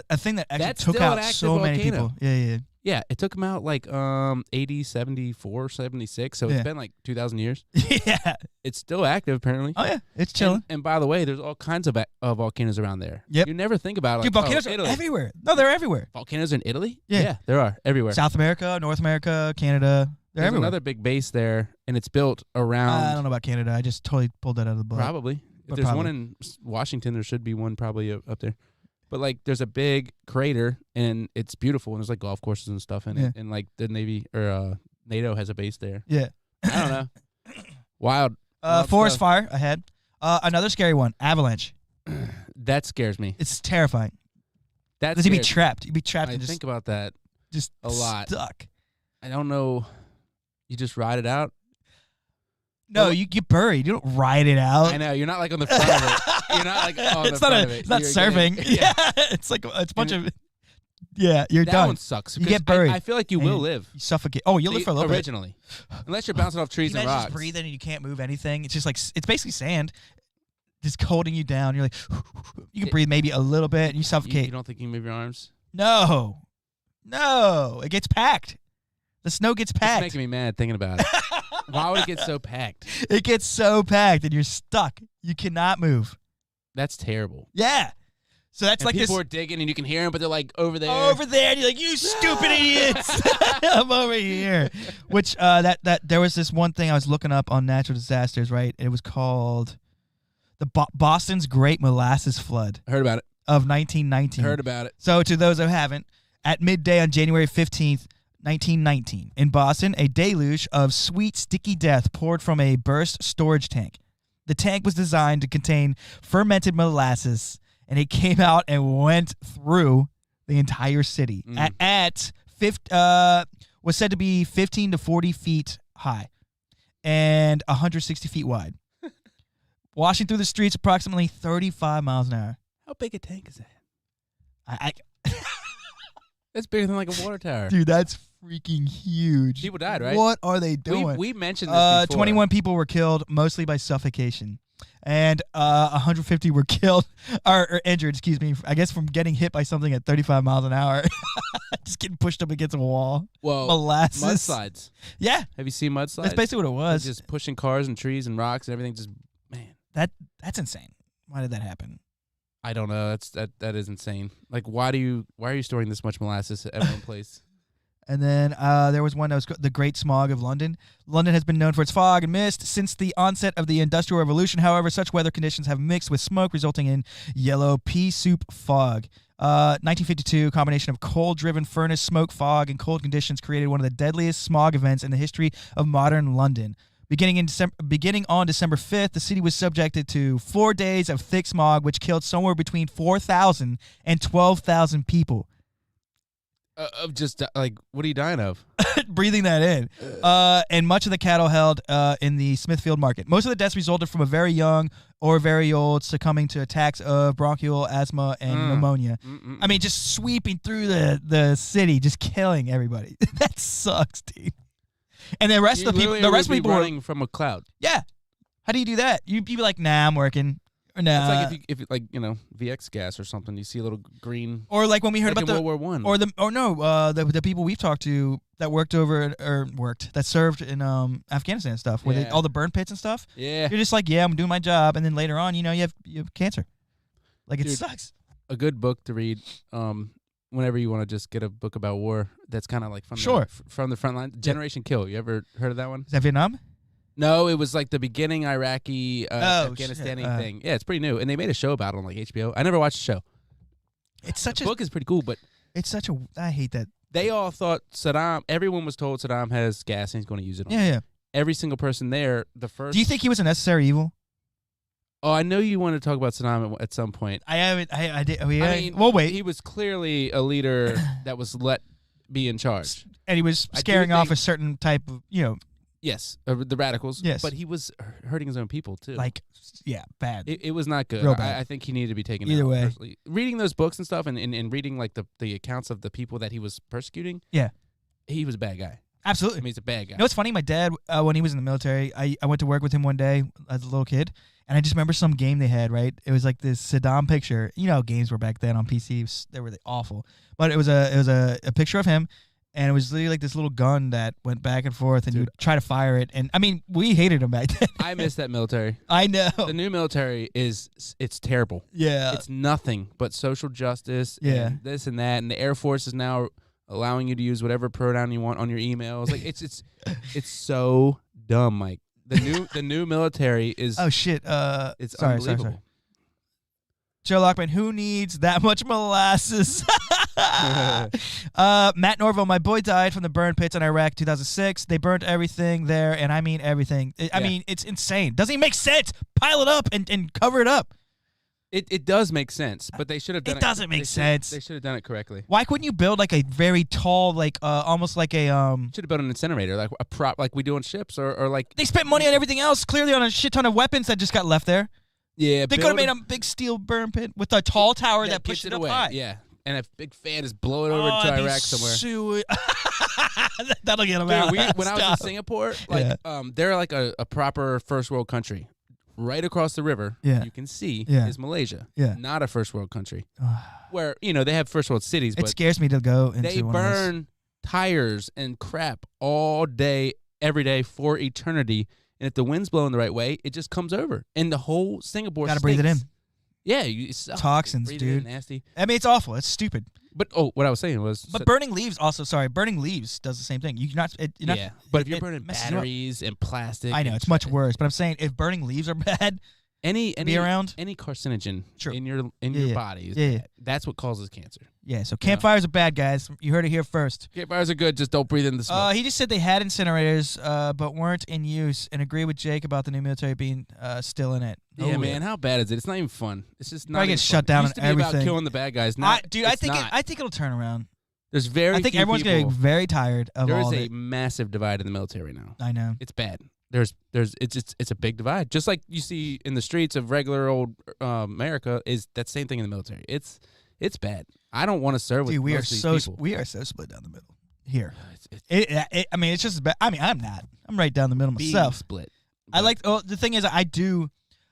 A thing that actually took out so many people. Yeah. Yeah, it took them out like 80, 74, 76, so it's been like 2,000 years. Yeah. It's still active, apparently. Oh, yeah. It's chilling. And by the way, there's all kinds of volcanoes around there. Yep. You never think about it. Dude, volcanoes are everywhere. No, they're everywhere. Volcanoes in Italy? Yeah. There are. Everywhere. South America, North America, Canada. They're There's everywhere. another big base there, and it's built around... I don't know about Canada. I just totally pulled that out of the butt. Probably. If there's one in Washington, there should be one probably up there. But like, there's a big crater and it's beautiful, and there's like golf courses and stuff in it, and like the Navy or NATO has a base there. Yeah. I don't know. Wild. Forest fire ahead. Another scary one. Avalanche. That scares me. It's terrifying. That's you'd be trapped. You'd be trapped. I think about that just a lot. Stuck. I don't know. You just ride it out. No, you get buried. You don't ride it out. I know. You're not like on the front of it. You're not like on the front of it. It's not surfing. Yeah. It's like it's a bunch of. Yeah, you're done. That one sucks. You get buried. I feel like you will live. You suffocate. Oh, you'll live for a little originally. Unless you're bouncing off trees and rocks. Just breathing and you can't move anything. It's just like it's basically sand, just holding you down. You're like, you can breathe maybe a little bit and you suffocate. You don't think you can move your arms? No, it gets packed. The snow gets packed. It's making me mad thinking about it. Why would it get so packed? It gets so packed and you're stuck. You cannot move. That's terrible. Yeah. So that's like people are digging and you can hear them, but they're like over there. Over there, and you're like, you stupid idiots! I'm over here. Which that there was this one thing I was looking up on natural disasters, right? It was called the Boston's Great Molasses Flood. I heard about it. Of 1919. Heard about it. So to those who haven't, at midday on January 15th, 1919, in Boston, a deluge of sweet, sticky death poured from a burst storage tank. The tank was designed to contain fermented molasses, and it came out and went through the entire city was said to be 15 to 40 feet high and 160 feet wide, washing through the streets approximately 35 miles an hour. How big a tank is that? I That's bigger than like a water tower. Dude, that's freaking huge. People died, right? What are they doing? We mentioned this before. 21 people were killed, mostly by suffocation. And 150 were killed or injured, excuse me, I guess from getting hit by something at 35 miles an hour. Just getting pushed up against a wall. Well, molasses. mudslides. Yeah. Have you seen mudslides? That's basically what it was. Just pushing cars and trees and rocks and everything. Just, man. That's insane. Why did that happen? I don't know. That is insane. Like, why are you storing this much molasses at one place? And then there was one that was the Great Smog of London. London has been known for its fog and mist since the onset of the Industrial Revolution. However, such weather conditions have mixed with smoke, resulting in yellow pea soup fog. 1952, combination of coal-driven furnace smoke, fog, and cold conditions created one of the deadliest smog events in the history of modern London. Beginning on December 5th, the city was subjected to 4 days of thick smog, which killed somewhere between 4,000 and 12,000 people. Of just like, what are you dying of? Breathing that in. And much of the cattle held in the Smithfield market. Most of the deaths resulted from a very young or very old succumbing to attacks of bronchial asthma and pneumonia. I mean, just sweeping through the city, just killing everybody. That sucks, dude. And the rest of the people were running from a cloud. Yeah. How do you do that? You'd be like, nah, I'm working. Or nah. It's like if like, you know, VX gas or something, you see a little green. Or like when we heard about World War I. The people we've talked to that that served in Afghanistan and stuff, where all the burn pits and stuff. Yeah. You're just like, yeah, I'm doing my job, and then later on, you know, you have cancer. Like, it sucks. A good book to read, whenever you want to just get a book about war that's kind of like from the front line. Generation Kill. You ever heard of that one? Is that Vietnam? No, it was like the beginning Iraqi Afghanistan thing. Yeah, it's pretty new, and they made a show about it on like HBO. I never watched the show. The book is pretty cool, but I hate that. They all thought everyone was told Saddam has gas and he's going to use it on them. Yeah. Every single person there, the first. Do you think he was a necessary evil? Oh, I know you wanted to talk about Saddam at some point. I haven't. I did. Well, wait. He was clearly a leader that was let be in charge, and he was scaring off a certain type of, you know. Yes, the radicals. Yes, but he was hurting his own people too. Like, yeah, bad. It was not good. Real bad. I think he needed to be taken either out. Way. Personally. Reading those books and stuff, and reading like the accounts of the people that he was persecuting. Yeah, he was a bad guy. Absolutely, I mean, he's a bad guy. You know what's funny? My dad, when he was in the military, I went to work with him one day as a little kid, and I just remember some game they had. Right, it was like this Saddam picture. You know how games were back then on PCs; they were awful. But it was a picture of him. And it was literally like this little gun that went back and forth, and you'd try to fire it. And I mean, we hated him back then. I miss that military. I know. The new military it's terrible. Yeah. It's nothing but social justice. Yeah. And this and that. And the Air Force is now allowing you to use whatever pronoun you want on your emails. Like it's so dumb, Mike. The new military is oh shit. It's unbelievable. Sorry. Joe Lockman, who needs that much molasses? Matt Norville, my boy died from the burn pits in Iraq 2006. They burnt everything there, and I mean everything. I mean, it's insane. Doesn't even make sense. Pile it up and cover it up. It does make sense, but they should have done it. It doesn't make sense. They should have done it correctly. Why couldn't you build like a very tall, like almost like a Should have built an incinerator, like a prop, like we do on ships, or like They spent money on everything else, clearly on a shit ton of weapons that just got left there. yeah. They could have made a big steel burn pit with a tall tower that pushed it up away. high. Yeah, and a big fan is blowing over to Iraq somewhere. That'll get them Dude, out. when I was in Singapore, like they're like a proper first world country. Right across the river, you can see is Malaysia. Yeah. Not a first world country. Where, they have first world cities, It but scares me to go into they one of those. burn tires and crap all day, every day for eternity. And if the wind's blowing the right way, it just comes over. And the whole Singapore Gotta breathe it in. Yeah. It's Toxins, breathe dude. It in, nasty. I mean, it's awful. It's stupid. But, what I was saying was... But burning leaves also, burning leaves does the same thing. You're not... but if you're burning messes you up. batteries and plastic... I know, it's much worse. But I'm saying if burning leaves are bad... Any around? Any carcinogen in your body is Yeah. bad. That's what causes cancer. Yeah, so campfires are bad, guys. You heard it here first. Campfires are good. Just don't breathe in the smoke. He just said they had incinerators, but weren't in use, and agree with Jake about the new military being still in it. Yeah, man. How bad is it? It's not even fun. It's just not. I even get fun. shut down It used to on be everything. about killing the bad guys. Now, I think it'll turn around. There's very. I think few everyone's people. getting very tired of There all is of a it. massive divide in the military now. I know. It's bad. It's a big divide. Just like you see in the streets of regular old America, is that same thing in the military. It's bad. I don't want to serve with Dude, we are most of so these people. we are so split down the middle here. I mean, it's just. I mean, I'm not. I'm right down the middle Being myself. split. I like. Oh, the thing is, I do.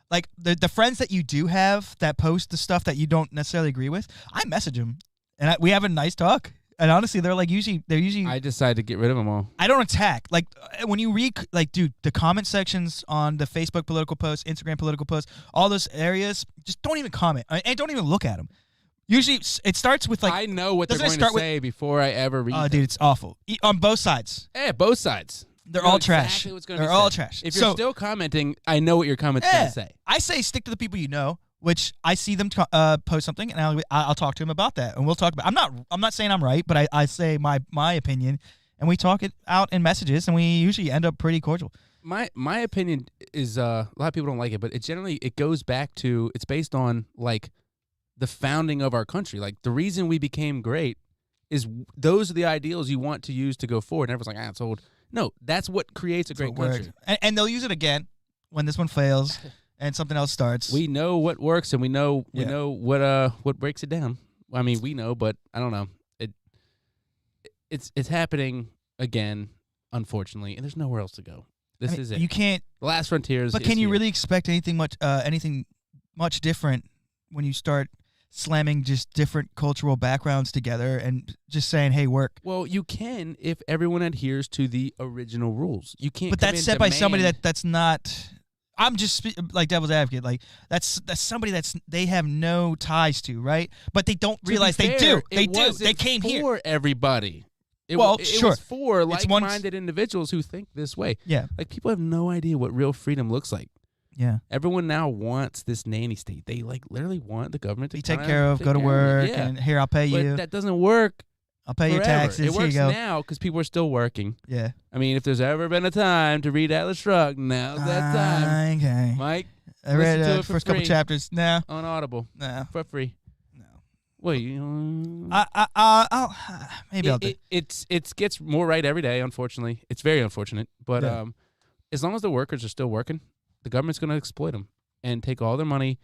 Like the friends that you do have that post the stuff that you don't necessarily agree with, I message them, and we have a nice talk. And honestly, they're usually. I decided to get rid of them all. I don't attack. Like when you read, dude, the comment sections on the Facebook political posts, Instagram political posts, all those areas, just don't even comment and don't even look at them. Usually, it starts with I know what they're going to say before I ever read. Oh, dude, it's awful on both sides. Yeah, both sides. They're all trash. Exactly what's They're all trash. If you're still commenting, I know what your comment's going to say. I say stick to the people you know. Which I see them post something, and I'll talk to him about that, and we'll talk about. I'm not saying I'm right, but I say my opinion, and we talk it out in messages, and we usually end up pretty cordial. My opinion is a lot of people don't like it, but it goes back to it's based on like the founding of our country. Like the reason we became great is those are the ideals you want to use to go forward. And everyone's like, it's old. No, that's what creates a great country. And they'll use it again when this one fails. And something else starts. We know what works, and we know what breaks it down. I mean, we know, but I don't know. It's happening again, unfortunately, and there's nowhere else to go. This is it. You can't. The last frontier. But can you really expect anything much different when you start slamming just different cultural backgrounds together and just saying, "Hey, work"? Well, you can if everyone adheres to the original rules. You can't. But that's set by somebody that's not. I'm just like devil's advocate. Like that's somebody they have no ties to, right? But they don't realize they do. They do. They came here for everybody. It sure. was for like-minded individuals who think this way. Yeah. Like people have no idea what real freedom looks like. Yeah. Everyone now wants this nanny state. They like literally want the government to be taken care of, go to work, and here I'll pay you. But that doesn't work. I'll pay forever. your taxes. It works here you go. now because people are still working. Yeah. I mean, if there's ever been a time to read Atlas Shrugged, now's that time. Okay. Mike, I read the first couple chapters. No. On Audible. No. For free. No. Well, I'll maybe I'll do it. It gets more right every day. Unfortunately, it's very unfortunate. But as long as the workers are still working, the government's going to exploit them and take all their money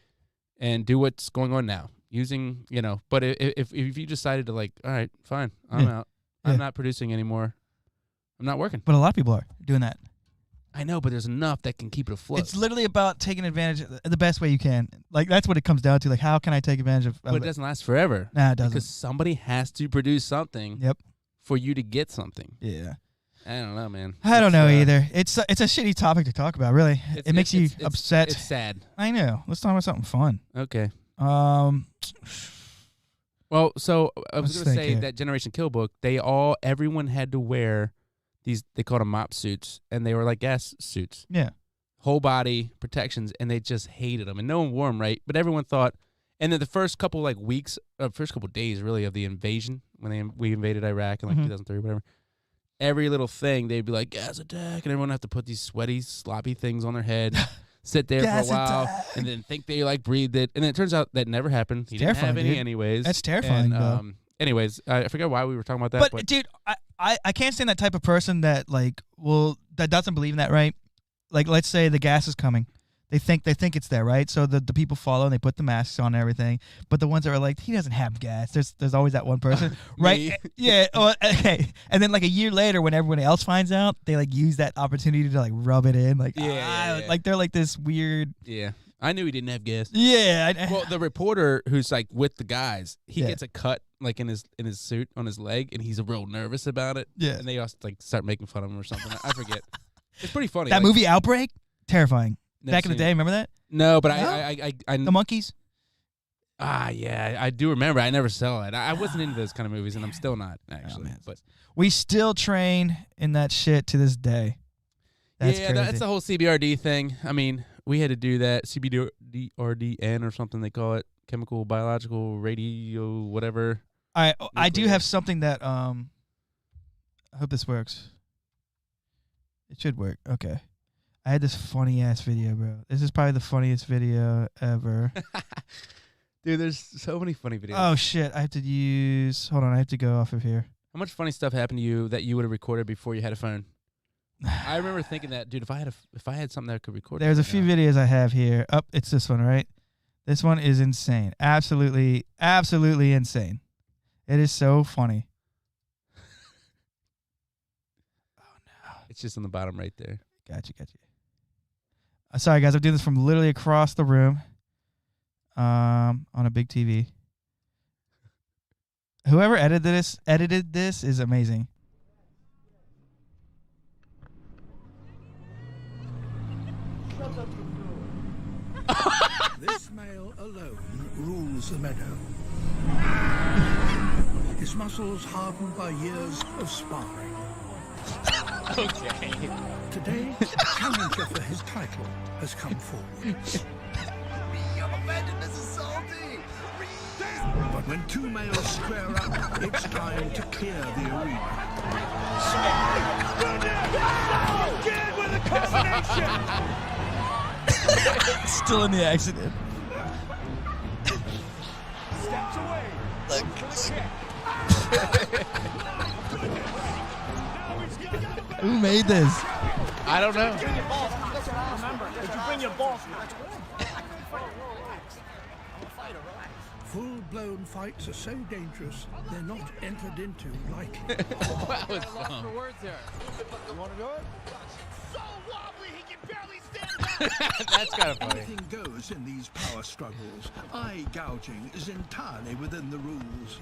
and do what's going on now. Using, but if you decided to like, all right, fine, I'm out. I'm not producing anymore. I'm not working. But a lot of people are doing that. I know, but there's enough that can keep it afloat. It's literally about taking advantage of the best way you can. Like that's what it comes down to. Like how can I take advantage of But it doesn't last forever. Nah, it doesn't. Because somebody has to produce something. Yep. For you to get something. Yeah. I don't know, man. I don't know either. It's a shitty topic to talk about. Really, it makes you upset. It's sad. I know. Let's talk about something fun. Okay. Well, so I was going to say that Generation Kill book, everyone had to wear these, they called them mop suits, and they were like gas suits. Yeah. Whole body protections, and they just hated them. And no one wore them, right? But everyone thought, And then the first couple like weeks, first couple days really of the invasion when we invaded Iraq in like 2003 or whatever. Every little thing they'd be like gas attack, and everyone would have to put these sweaty, sloppy things on their head, sit there for a while, and then think they like breathed it, and then it turns out that never happened. He didn't have any, dude. anyways. That's terrifying. And, anyways, I forget why we were talking about that. But dude, I can't stand that type of person that like that doesn't believe in that, right? Like, let's say the gas is coming. They think it's there, right? So the people follow and they put the masks on and everything. But the ones that are like, he doesn't have gas. There's always that one person, right? Yeah. Oh, okay. And then like a year later, when everyone else finds out, they like use that opportunity to like rub it in, like like they're like this weird. Yeah. I knew he didn't have gas. Yeah. Well, the reporter who's like with the guys, he gets a cut like in his suit on his leg, and he's real nervous about it. Yeah. And they also like start making fun of him or something. I forget. It's pretty funny. That movie Outbreak, terrifying. Never Back in the day, remember that? No, but No? I The monkeys. Yeah, I do remember. I never saw it. I wasn't into those kind of movies, and I'm still not actually. man. But We still train in that shit to this day. That's crazy. that's the whole CBRD thing. I mean, we had to do that CBRDN or something they call it, chemical, biological, radio, whatever. I do have something that I hope this works. It should work. Okay. I had this funny ass video, bro. This is probably the funniest video ever. Dude, there's so many funny videos. Oh shit! I have to use. Hold on, I have to go off of here. How much funny stuff happened to you that you would have recorded before you had a phone? I remember thinking that, dude. If I had something that I could record. There's a few videos I have here. Oh, it's this one, right? This one is insane. Absolutely, absolutely insane. It is so funny. Oh no! It's just on the bottom right there. Gotcha. Sorry, guys. I'm doing this from literally across the room, on a big TV. Whoever edited this is amazing. This male alone rules the meadow. His muscles hardened by years of sparring. Okay. Today, the challenger for his title has come forward. But when two males square up, it's time to clear the arena. Again with a combination! Still in the accident. Steps away. Who made this? I don't know. Remember, did you bring your balls? Full-blown fights are so dangerous, they're not entered into lightly. That was dumb. You want to do it? So wobbly he can barely stand up. That's kind of funny. Anything goes in these power struggles. Eye gouging is entirely within the rules.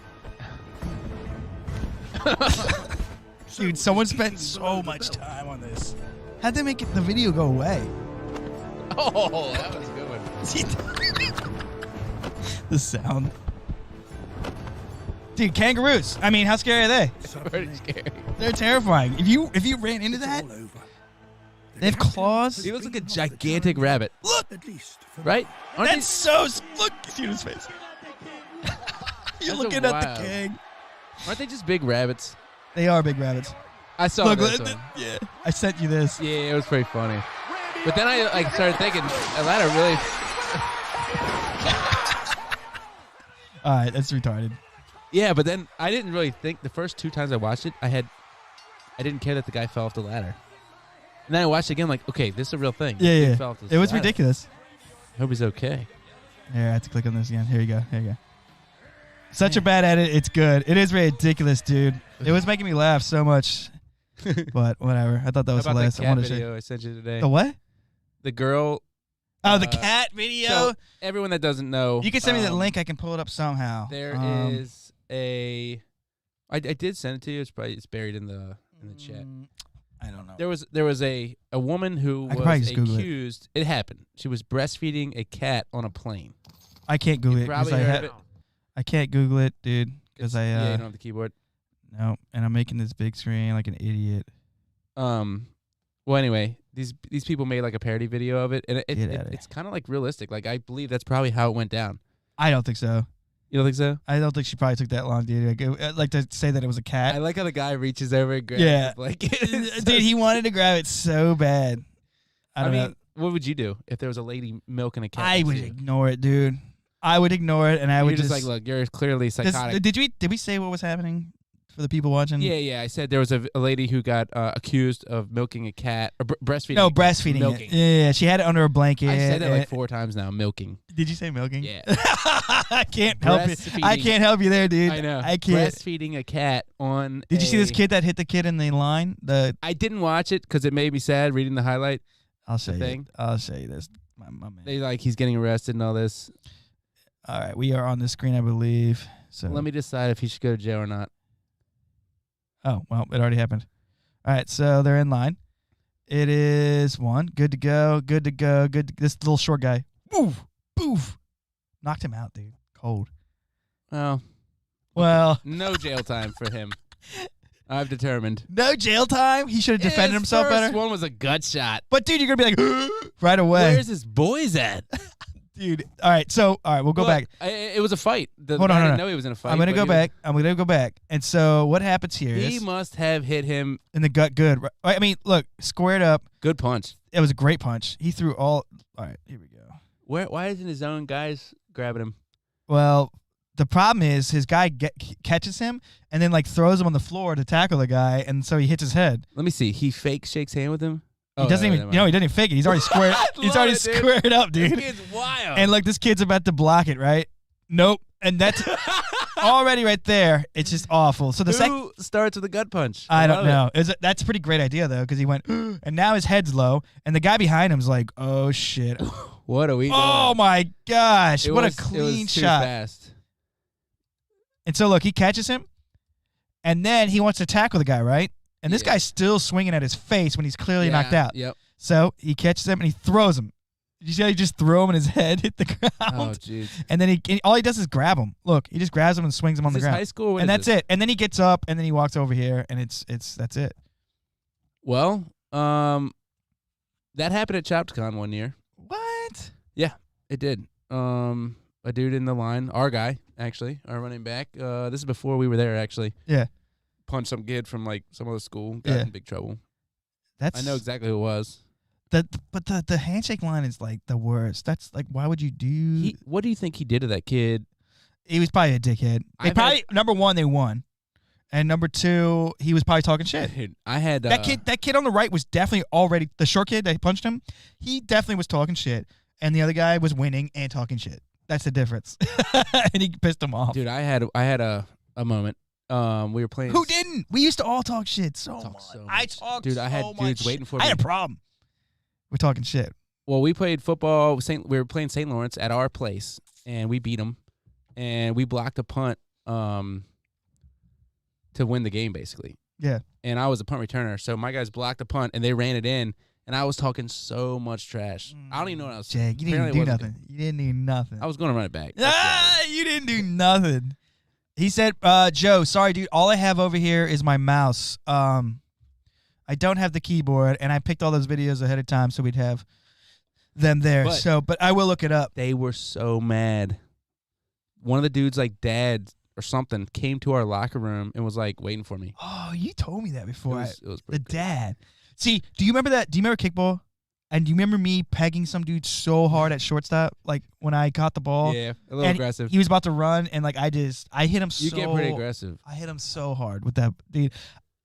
Dude, someone spent so much time on this. How'd they make the video go away? Oh, that was a good one. The sound. Dude, kangaroos. I mean, how scary are they? Pretty scary. They're terrifying. If you ran into that, All over. they have claws. He looks like a gigantic rabbit, Look, At least for right? Aren't that's so. Look, see his face. You're That's looking at wild. the king. They just big rabbits? They are big rabbits. I saw Look, this look, one. yeah. I sent you this. Yeah, it was pretty funny. But then I like started thinking, Atlanta really. All right, that's retarded. Yeah, but then I didn't really think the first two times I watched it, I didn't care that the guy fell off the ladder. And then I watched it again, like, okay, this is a real thing. Yeah, He yeah. fell off this It was ladder. ridiculous. I hope he's okay. Here, I have to click on this again. Here you go. Here you go. Such a bad edit. It's good. It is ridiculous, dude. It was making me laugh so much. But whatever. I thought that was How about hilarious. the I cat wanted to show video I sent you today? the what? The girl. Oh, the cat video. So everyone that doesn't know, You can send me that link. I can pull it up somehow. There is a. I did send it to you. It's buried in the chat. I don't know. There was a woman who I could probably was just Google it. accused. It happened. She was breastfeeding a cat on a plane. I can't Google You it probably because heard of it. I can't Google it, dude. Because Yeah, you don't have the keyboard. no, and I'm making this big screen like an idiot. Well, anyway, these people made like a parody video of it, and Get outta it's kind of like realistic. Like I believe that's probably how it went down. I don't think so. You don't think so? I don't think she probably took that long, dude. I'd like to say that it was a cat. I like how the guy reaches over and grabs Yeah. the blanket. Dude, he wanted to grab it so bad. I don't know. What would you do if there was a lady milking a cat? I next would to you? ignore it, dude. I would ignore it, and I You're would just like, look, you're clearly psychotic. Did we say what was happening for the people watching? Yeah. I said there was a lady who got accused of milking a cat or breastfeeding. No, breastfeeding. Milking. It. Yeah, she had it under a blanket. I said that like 4 times now. Milking. Did you say milking? Yeah. I can't help you. Breastfeeding. I can't help you there, dude. I know. I can't. Breastfeeding a cat on. Did you see this kid that hit the kid in the line? I didn't watch it because it made me sad reading the highlight. I'll show you. thing. I'll show you this. My man. He's getting arrested and all this. All right, we are on the screen, I believe. So Let me decide if he should go to jail or not. Oh, well, it already happened. All right, so they're in line. It is 1. Good to go. Good to go. This little short guy. Boof. Boof. Knocked him out, dude. Cold. Well. No jail time for him. I've determined. No jail time? He should have defended himself first better. One was a gut shot. But, dude, you're going to be like, right away. Where's his boys at? Dude, all right, we'll go back. It was a fight. Hold on, I didn't know he was in a fight. I'm going to go back. And so what happens here is... He must have hit him. In the gut good. Right? I mean, look, squared up. Good punch. It was a great punch. He threw all... All right, here we go. Why isn't his own guys grabbing him? Well, the problem is his guy catches him and then, like, throws him on the floor to tackle the guy, and so he hits his head. Let me see. He fake shakes hand with him? He doesn't even, he doesn't even fake it. He's already squared. He's already squared up, dude. This kid's wild. And look, this kid's about to block it, right? Nope. And that's already right there. It's just awful. So the Who starts with a gut punch? I don't love know. That's a pretty great idea though, because he went, and now his head's low, and the guy behind him's like, oh shit. What are we doing? Oh my gosh! What a It clean was too shot. fast. And so look, he catches him, and then he wants to tackle the guy, right? And this guy's still swinging at his face when he's clearly knocked out. Yep. So he catches him and he throws him. Did you see how he just threw him and his head hit the ground? Oh, jeez. And then all he does is grab him. Look, he just grabs him and swings him on the ground. High school? And that's it. And then he gets up and then he walks over here and that's it. Well, that happened at ChapterCon one year. What? Yeah, it did. A dude in the line, our guy, actually, our running back. This is before we were there, actually. Yeah. Punched some kid from like some other school. Got in big trouble. I know exactly who it was. But the handshake line is like the worst. That's like, why would you do? What do you think he did to that kid? He was probably a dickhead. Number one, they won, and number two, he was probably talking shit. Dude, I had that kid on the right was definitely already the short kid that punched him. He definitely was talking shit, and the other guy was winning and talking shit. That's the difference. And he pissed him off. Dude, I had a moment. We were playing. Who didn't? We used to all talk shit so much. I talked. Dude, I had so dudes much waiting for I me. had a problem. We're talking shit. Well, we played football. We were playing St. Lawrence at our place, and we beat them. And we blocked a punt to win the game, basically. Yeah. And I was a punt returner, so my guys blocked the punt, and they ran it in, and I was talking so much trash. I don't even know what I was saying. Jake, you didn't do nothing. You didn't do nothing. I was going to run it back. You didn't do nothing. He said, Joe, sorry, dude. All I have over here is my mouse. I don't have the keyboard, and I picked all those videos ahead of time so we'd have them there. But I will look it up. They were so mad. One of the dudes, like dad or something, came to our locker room and was like waiting for me. Oh, you told me that before. It was the pretty good. dad. See, do you remember that? Do you remember kickball? And do you remember me pegging some dude so hard at shortstop, like when I caught the ball? Yeah, a little aggressive. He was about to run, and like I hit him. You get pretty aggressive. I hit him so hard with that dude.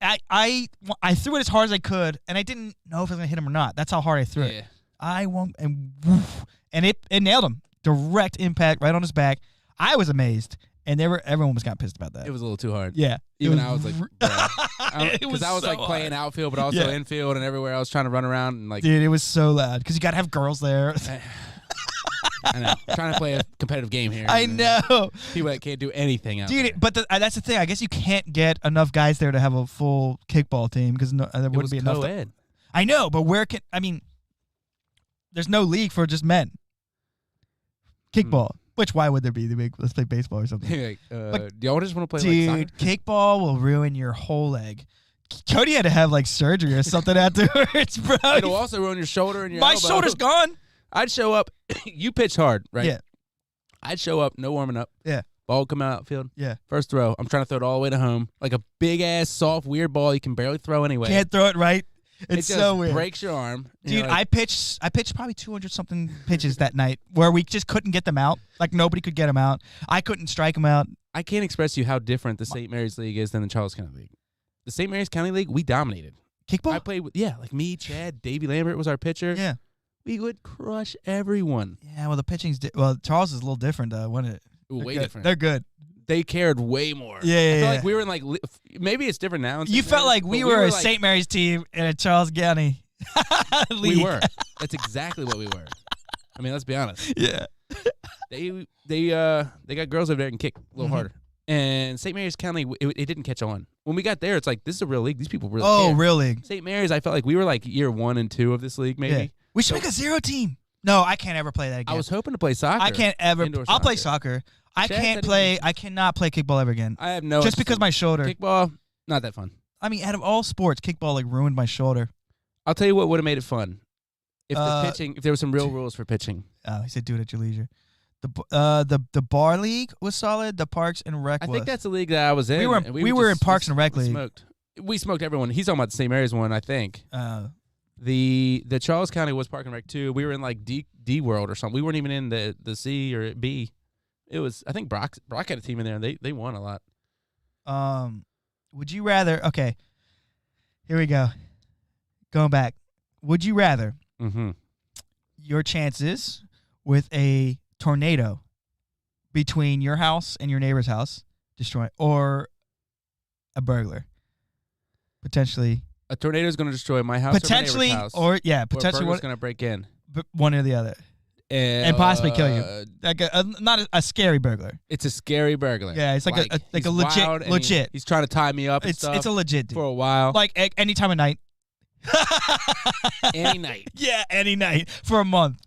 I threw it as hard as I could, and I didn't know if I was gonna hit him or not. That's how hard I threw it. I won't, and woof, and it nailed him. Direct impact right on his back. I was amazed, and everyone was kind of pissed about that. It was a little too hard. Yeah, even I was like, because I was so like playing outfield, but also infield and everywhere. I was trying to run around and like, dude, it was so loud because you gotta have girls there. I know, trying to play a competitive game here. I know people that can't do anything out dude. there. But that's the thing. I guess you can't get enough guys there to have a full kickball team because there wouldn't be enough. Co-ed. I know, but there's no league for just men. Kickball. Which, why would there be? Let's play baseball or something. Like, do y'all just want to play dude, like soccer? Kickball will ruin your whole leg. Cody had to have like surgery or something afterwards, bro. It'll also ruin your shoulder and your My elbow. shoulder's gone. I'd show up. You pitch hard, right? Yeah. I'd show up, no warming up. Yeah. Ball come out outfield. Yeah. First throw. I'm trying to throw it all the way to home. Like a big-ass, soft, weird ball you can barely throw anyway. Can't throw it right. It It's just so weird. breaks your arm. Dude, I pitched probably 200-something pitches that night where we just couldn't get them out. Like, nobody could get them out. I couldn't strike them out. I can't express to you how different the St. Mary's League is than the Charles County League. The St. Mary's County League, we dominated. Kickball? I played with, like me, Chad, Davey Lambert was our pitcher. Yeah. We would crush everyone. Yeah, well, the pitching's Charles is a little different, wasn't it? Way good. different. They're good. They cared way more. Yeah, I feel yeah. like we were in maybe it's different now. You felt like we were a St. Mary's team and a Charles County league. We were. That's exactly what we were. I mean, let's be honest. Yeah. They got girls over there and kick a little harder. And St. Mary's County, it didn't catch on. When we got there, it's like, this is a real league. These people really care. Real league. St. Mary's, I felt like we were like year 1 and 2 of this league, maybe. Yeah. We should make a 0 team. No, I can't ever play that again. I was hoping to play soccer. I can't ever. Indoor I'll play soccer. I cannot play kickball ever again. I have no Just because my shoulder. Kickball, not that fun. I mean, out of all sports, kickball like ruined my shoulder. I'll tell you what would have made it fun. If if there were some real rules for pitching. Oh, he said do it at your leisure. The bar league was solid. The Parks and Rec I was. think that's the league that I was in. We were in Parks and Rec league. We smoked everyone. He's talking about the St. Mary's one, I think. The Charles County was Park and Rec too. We were in like D World or something. We weren't even in the C or B. It was, I think Brock had a team in there and they won a lot. Would you rather? Okay, here we go. Going back. Would you rather your chances with a tornado between your house and your neighbor's house destroy, or a burglar potentially? A tornado is going to destroy my house Potentially, or my neighbor's house. Potentially Or a burglar's going to break in. One or the other. And possibly kill you. Like not a scary burglar. It's a scary burglar. Yeah, it's like a legit. He's trying to tie me up. It's a legit dude. For a while. Like any time of night. Any night. Yeah, any night for a month.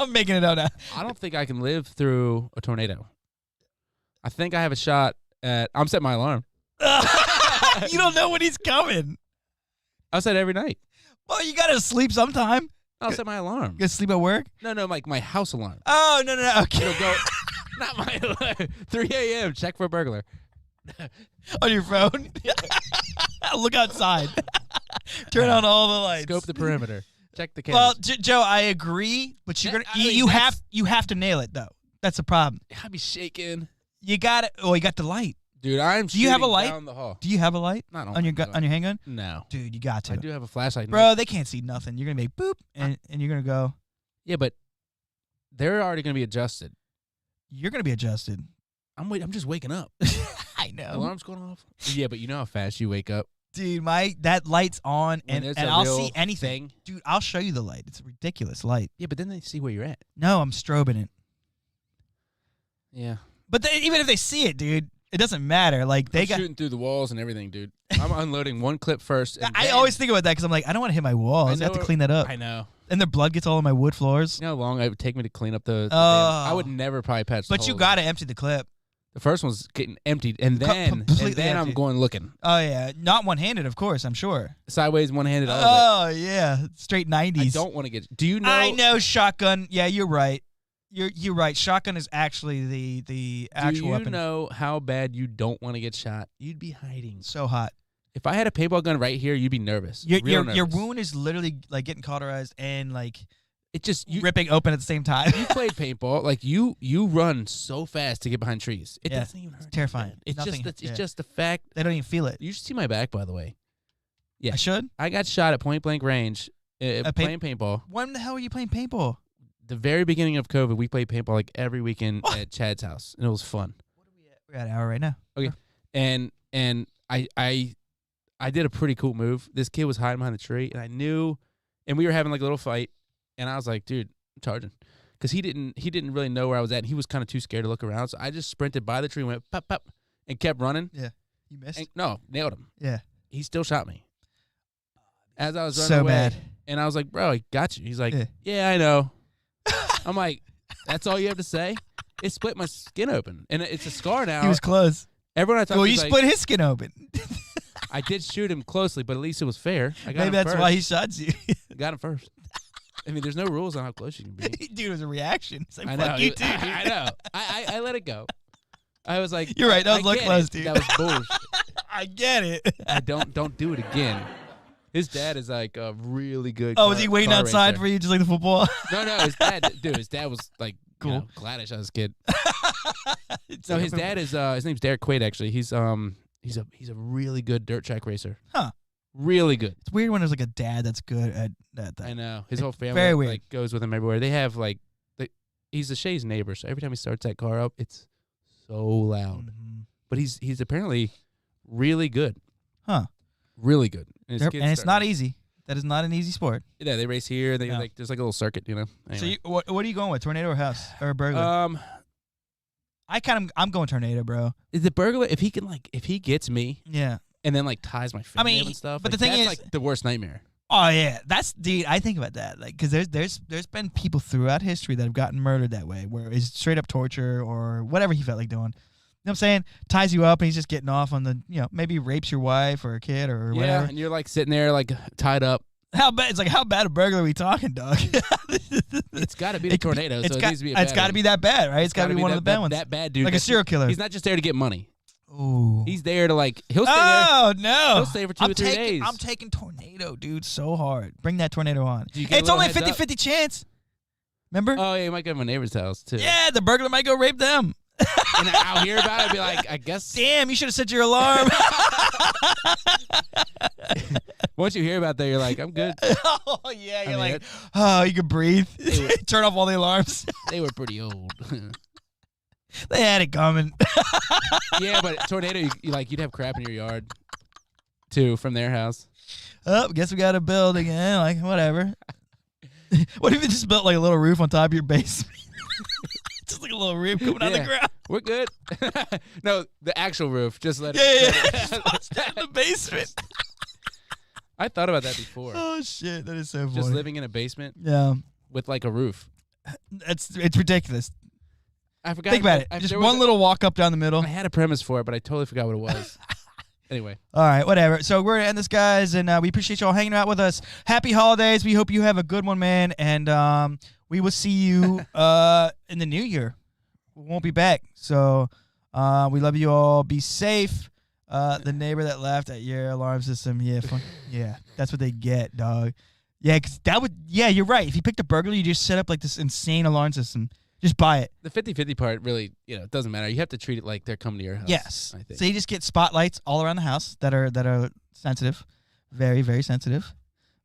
I'm making it out now. I don't think I can live through a tornado. I think I have a shot at. I'm setting my alarm. You don't know when he's coming. I'll set it every night. Well, you gotta sleep sometime. I'll set my alarm. You gotta sleep at work? No, like my house alarm. Oh, no. Okay. It'll go. Not my alarm. 3 a.m. Check for a burglar. On your phone? Look outside. Turn on all the lights. Scope the perimeter. Check the cameras. cameras. Well, Joe, I agree, but you're gonna you have to nail it though. That's the problem. I'll be shaking. You got it. Oh, you got the light. Dude, Do you have a light? Down the hall. Do you have a light? Not on your on your handgun? No. Dude, you got to. I do have a flashlight. Bro, they can't see nothing. You're gonna be boop, and you're gonna go. Yeah, but they're already gonna be adjusted. You're gonna be adjusted. I'm just waking up. I know. Alarm's going off. Yeah, but you know how fast you wake up. Dude, that light's on, and I'll see anything. Thing. Dude, I'll show you the light. It's a ridiculous light. Yeah, but then they see where you're at. No, I'm strobing it. Yeah. But even if they see it, dude, it doesn't matter. Like I'm shooting through the walls and everything, dude. I'm unloading one clip first. And I always think about that because I'm like, I don't want to hit my walls. I have to clean that up. I know. And the blood gets all on my wood floors. You know how long it would take me to clean up the I would never probably patch the But you got to empty the clip. The first one's getting emptied, and then I'm going looking. Oh, yeah. Not one-handed, of course, I'm sure. Sideways, one-handed, all of it. Oh, yeah. Straight 90s. I don't want to get... Do you know... I know shotgun. Yeah, you're right. You're right. Shotgun is actually the actual weapon. Do you know how bad you don't want to get shot? You'd be hiding. So hot. If I had a paintball gun right here, you'd be nervous. Your wound is literally like getting cauterized and like... It just ripping open at the same time. You played paintball, like you run so fast to get behind trees. It doesn't even hurt. It's terrifying. It's just the fact they don't even feel it. You should see my back, by the way. Yeah, I should. I got shot at point blank range playing paintball. When the hell were you playing paintball? The very beginning of COVID, we played paintball like every weekend at Chad's house, and it was fun. What are we at? We're at an hour right now. Okay, and I did a pretty cool move. This kid was hiding behind the tree, and I knew, and we were having like a little fight. And I was like, dude, I'm charging. Because he didn't really know where I was at. And he was kind of too scared to look around. So I just sprinted by the tree, went pop, pop, and kept running. Yeah. You missed? Nailed him. Yeah. He still shot me. As I was running so away. Bad. And I was like, bro, I got you. He's like, yeah I know. I'm like, that's all you have to say? It split my skin open. And it's a scar now. He was close. Everyone I talked to you split his skin open. I did shoot him closely, but at least it was fair. I got Maybe him that's first. why he shot you. Got him first. I mean, there's no rules on how close you can be. Dude, it was a reaction. It's like, I fuck know. you too, dude. I know. I let it go. I was like, You're right. That was I look get close, it. dude. That was bullshit. I get it. I don't do it again. His dad is like a really good. Oh, was he waiting outside for you just like the football? No, his dad, dude. His dad was like, Cool. you know, glad I shot his kid. No, his dad is his name's Derek Quaid. Actually, he's a really good dirt track racer. Huh. Really good. It's weird when there's like a dad that's good at that. I know. His whole family very weird. like goes with him everywhere. They have like, he's the Shay's neighbor, so every time he starts that car up, it's so loud. Mhm. But he's apparently really good. Huh. Really good. And, And it's not easy. That is not an easy sport. Yeah, they race here. They Yeah. like there's like a little circuit, you know. So Anyway. what are you going with? Tornado or house or burglar? I'm going tornado, bro. Is the burglar if he gets me Yeah. and then like ties my finger mean, and stuff? but like, the thing that's is- like the worst nightmare. Oh yeah, dude. I think about that, like, because there's been people throughout history that have gotten murdered that way, where it's straight up torture or whatever he felt like doing. You know what I'm saying? Ties you up and he's just getting off on the, maybe rapes your wife or a kid or Yeah, whatever. and you're like sitting there like tied up. How bad? It's like, how bad a burglar are we talking, dog? It's got to be the tornado, so it needs to be. It's got to be that bad, right? It's got to be one of the bad ones. That bad dude, Like a serial killer. He's not just there to get money. Ooh. He's there to like. He'll stay there. Oh no! He'll stay for 2 or 3 days. I'm taking tornado, dude, so hard. Bring that tornado on. Do you get a It's only a little heads 50-50 chance. Remember? Oh yeah, you might go to my neighbor's house too. Yeah, the burglar might go rape them. And I'll hear about it. I'll be like, I guess. Damn, you should have set your alarm. Once you hear about that, you're like, I'm good. Oh yeah, you're mean, like, oh, you can breathe. They were- Turn off all the alarms. They were pretty old. They had it coming. Yeah, but tornado, you'd have crap in your yard too from their house. Oh, guess we got to build again. Like, whatever. What if you just built like a little roof on top of your basement? Just like a little roof coming out of the Yeah. ground. We're good. No, the actual roof. Just let it. Yeah. Just down in the basement. I thought about that before. Oh shit, that is so funny. Just living in a basement Yeah, with like a roof. it's ridiculous. I forgot. Think about it. Just one little walk up down the middle. I had a premise for it, but I totally forgot what it was. Anyway. All right, whatever. So we're gonna end this, guys, and we appreciate y'all hanging out with us. Happy holidays. We hope you have a good one, man, and we will see you in the new year. We won't be back, so we love you all. Be safe. The neighbor that laughed at your alarm system, yeah, that's what they get, dog. Yeah, cause you're right. If you picked a burglar, you just set up like this insane alarm system. Just buy it. The 50-50 part really, it doesn't matter. You have to treat it like they're coming to your house. Yes. I think. So you just get spotlights all around the house that are sensitive, very, very sensitive,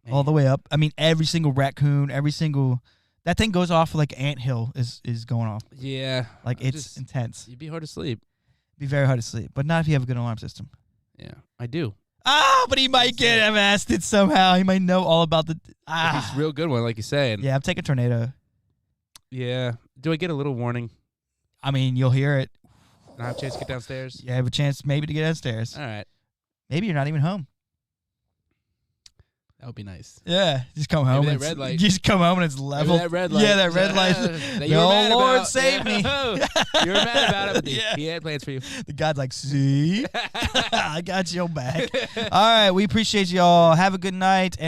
all the way up. I mean, every single raccoon, that thing goes off like anthill is going off. Yeah. Like it's intense. You'd be hard to sleep. Be very hard to sleep, but not if you have a good alarm system. Yeah, I do. But he might get arrested somehow. He might know all about the. If he's a real good one, like you're saying. Yeah, I'm taking tornado. Yeah. Do I get a little warning? I mean, you'll hear it. And I have a chance to get downstairs? You have a chance maybe to get downstairs. All right. Maybe you're not even home. That would be nice. Yeah, just come home. Maybe and that red light. You just come home and it's level. That red light. Yeah, that red light. That you were mad Oh, Lord, about. save me. You were mad about it, but Yeah. he had plans for you. The God's like, see, I got your back. All right, we appreciate y'all. Have a good night. And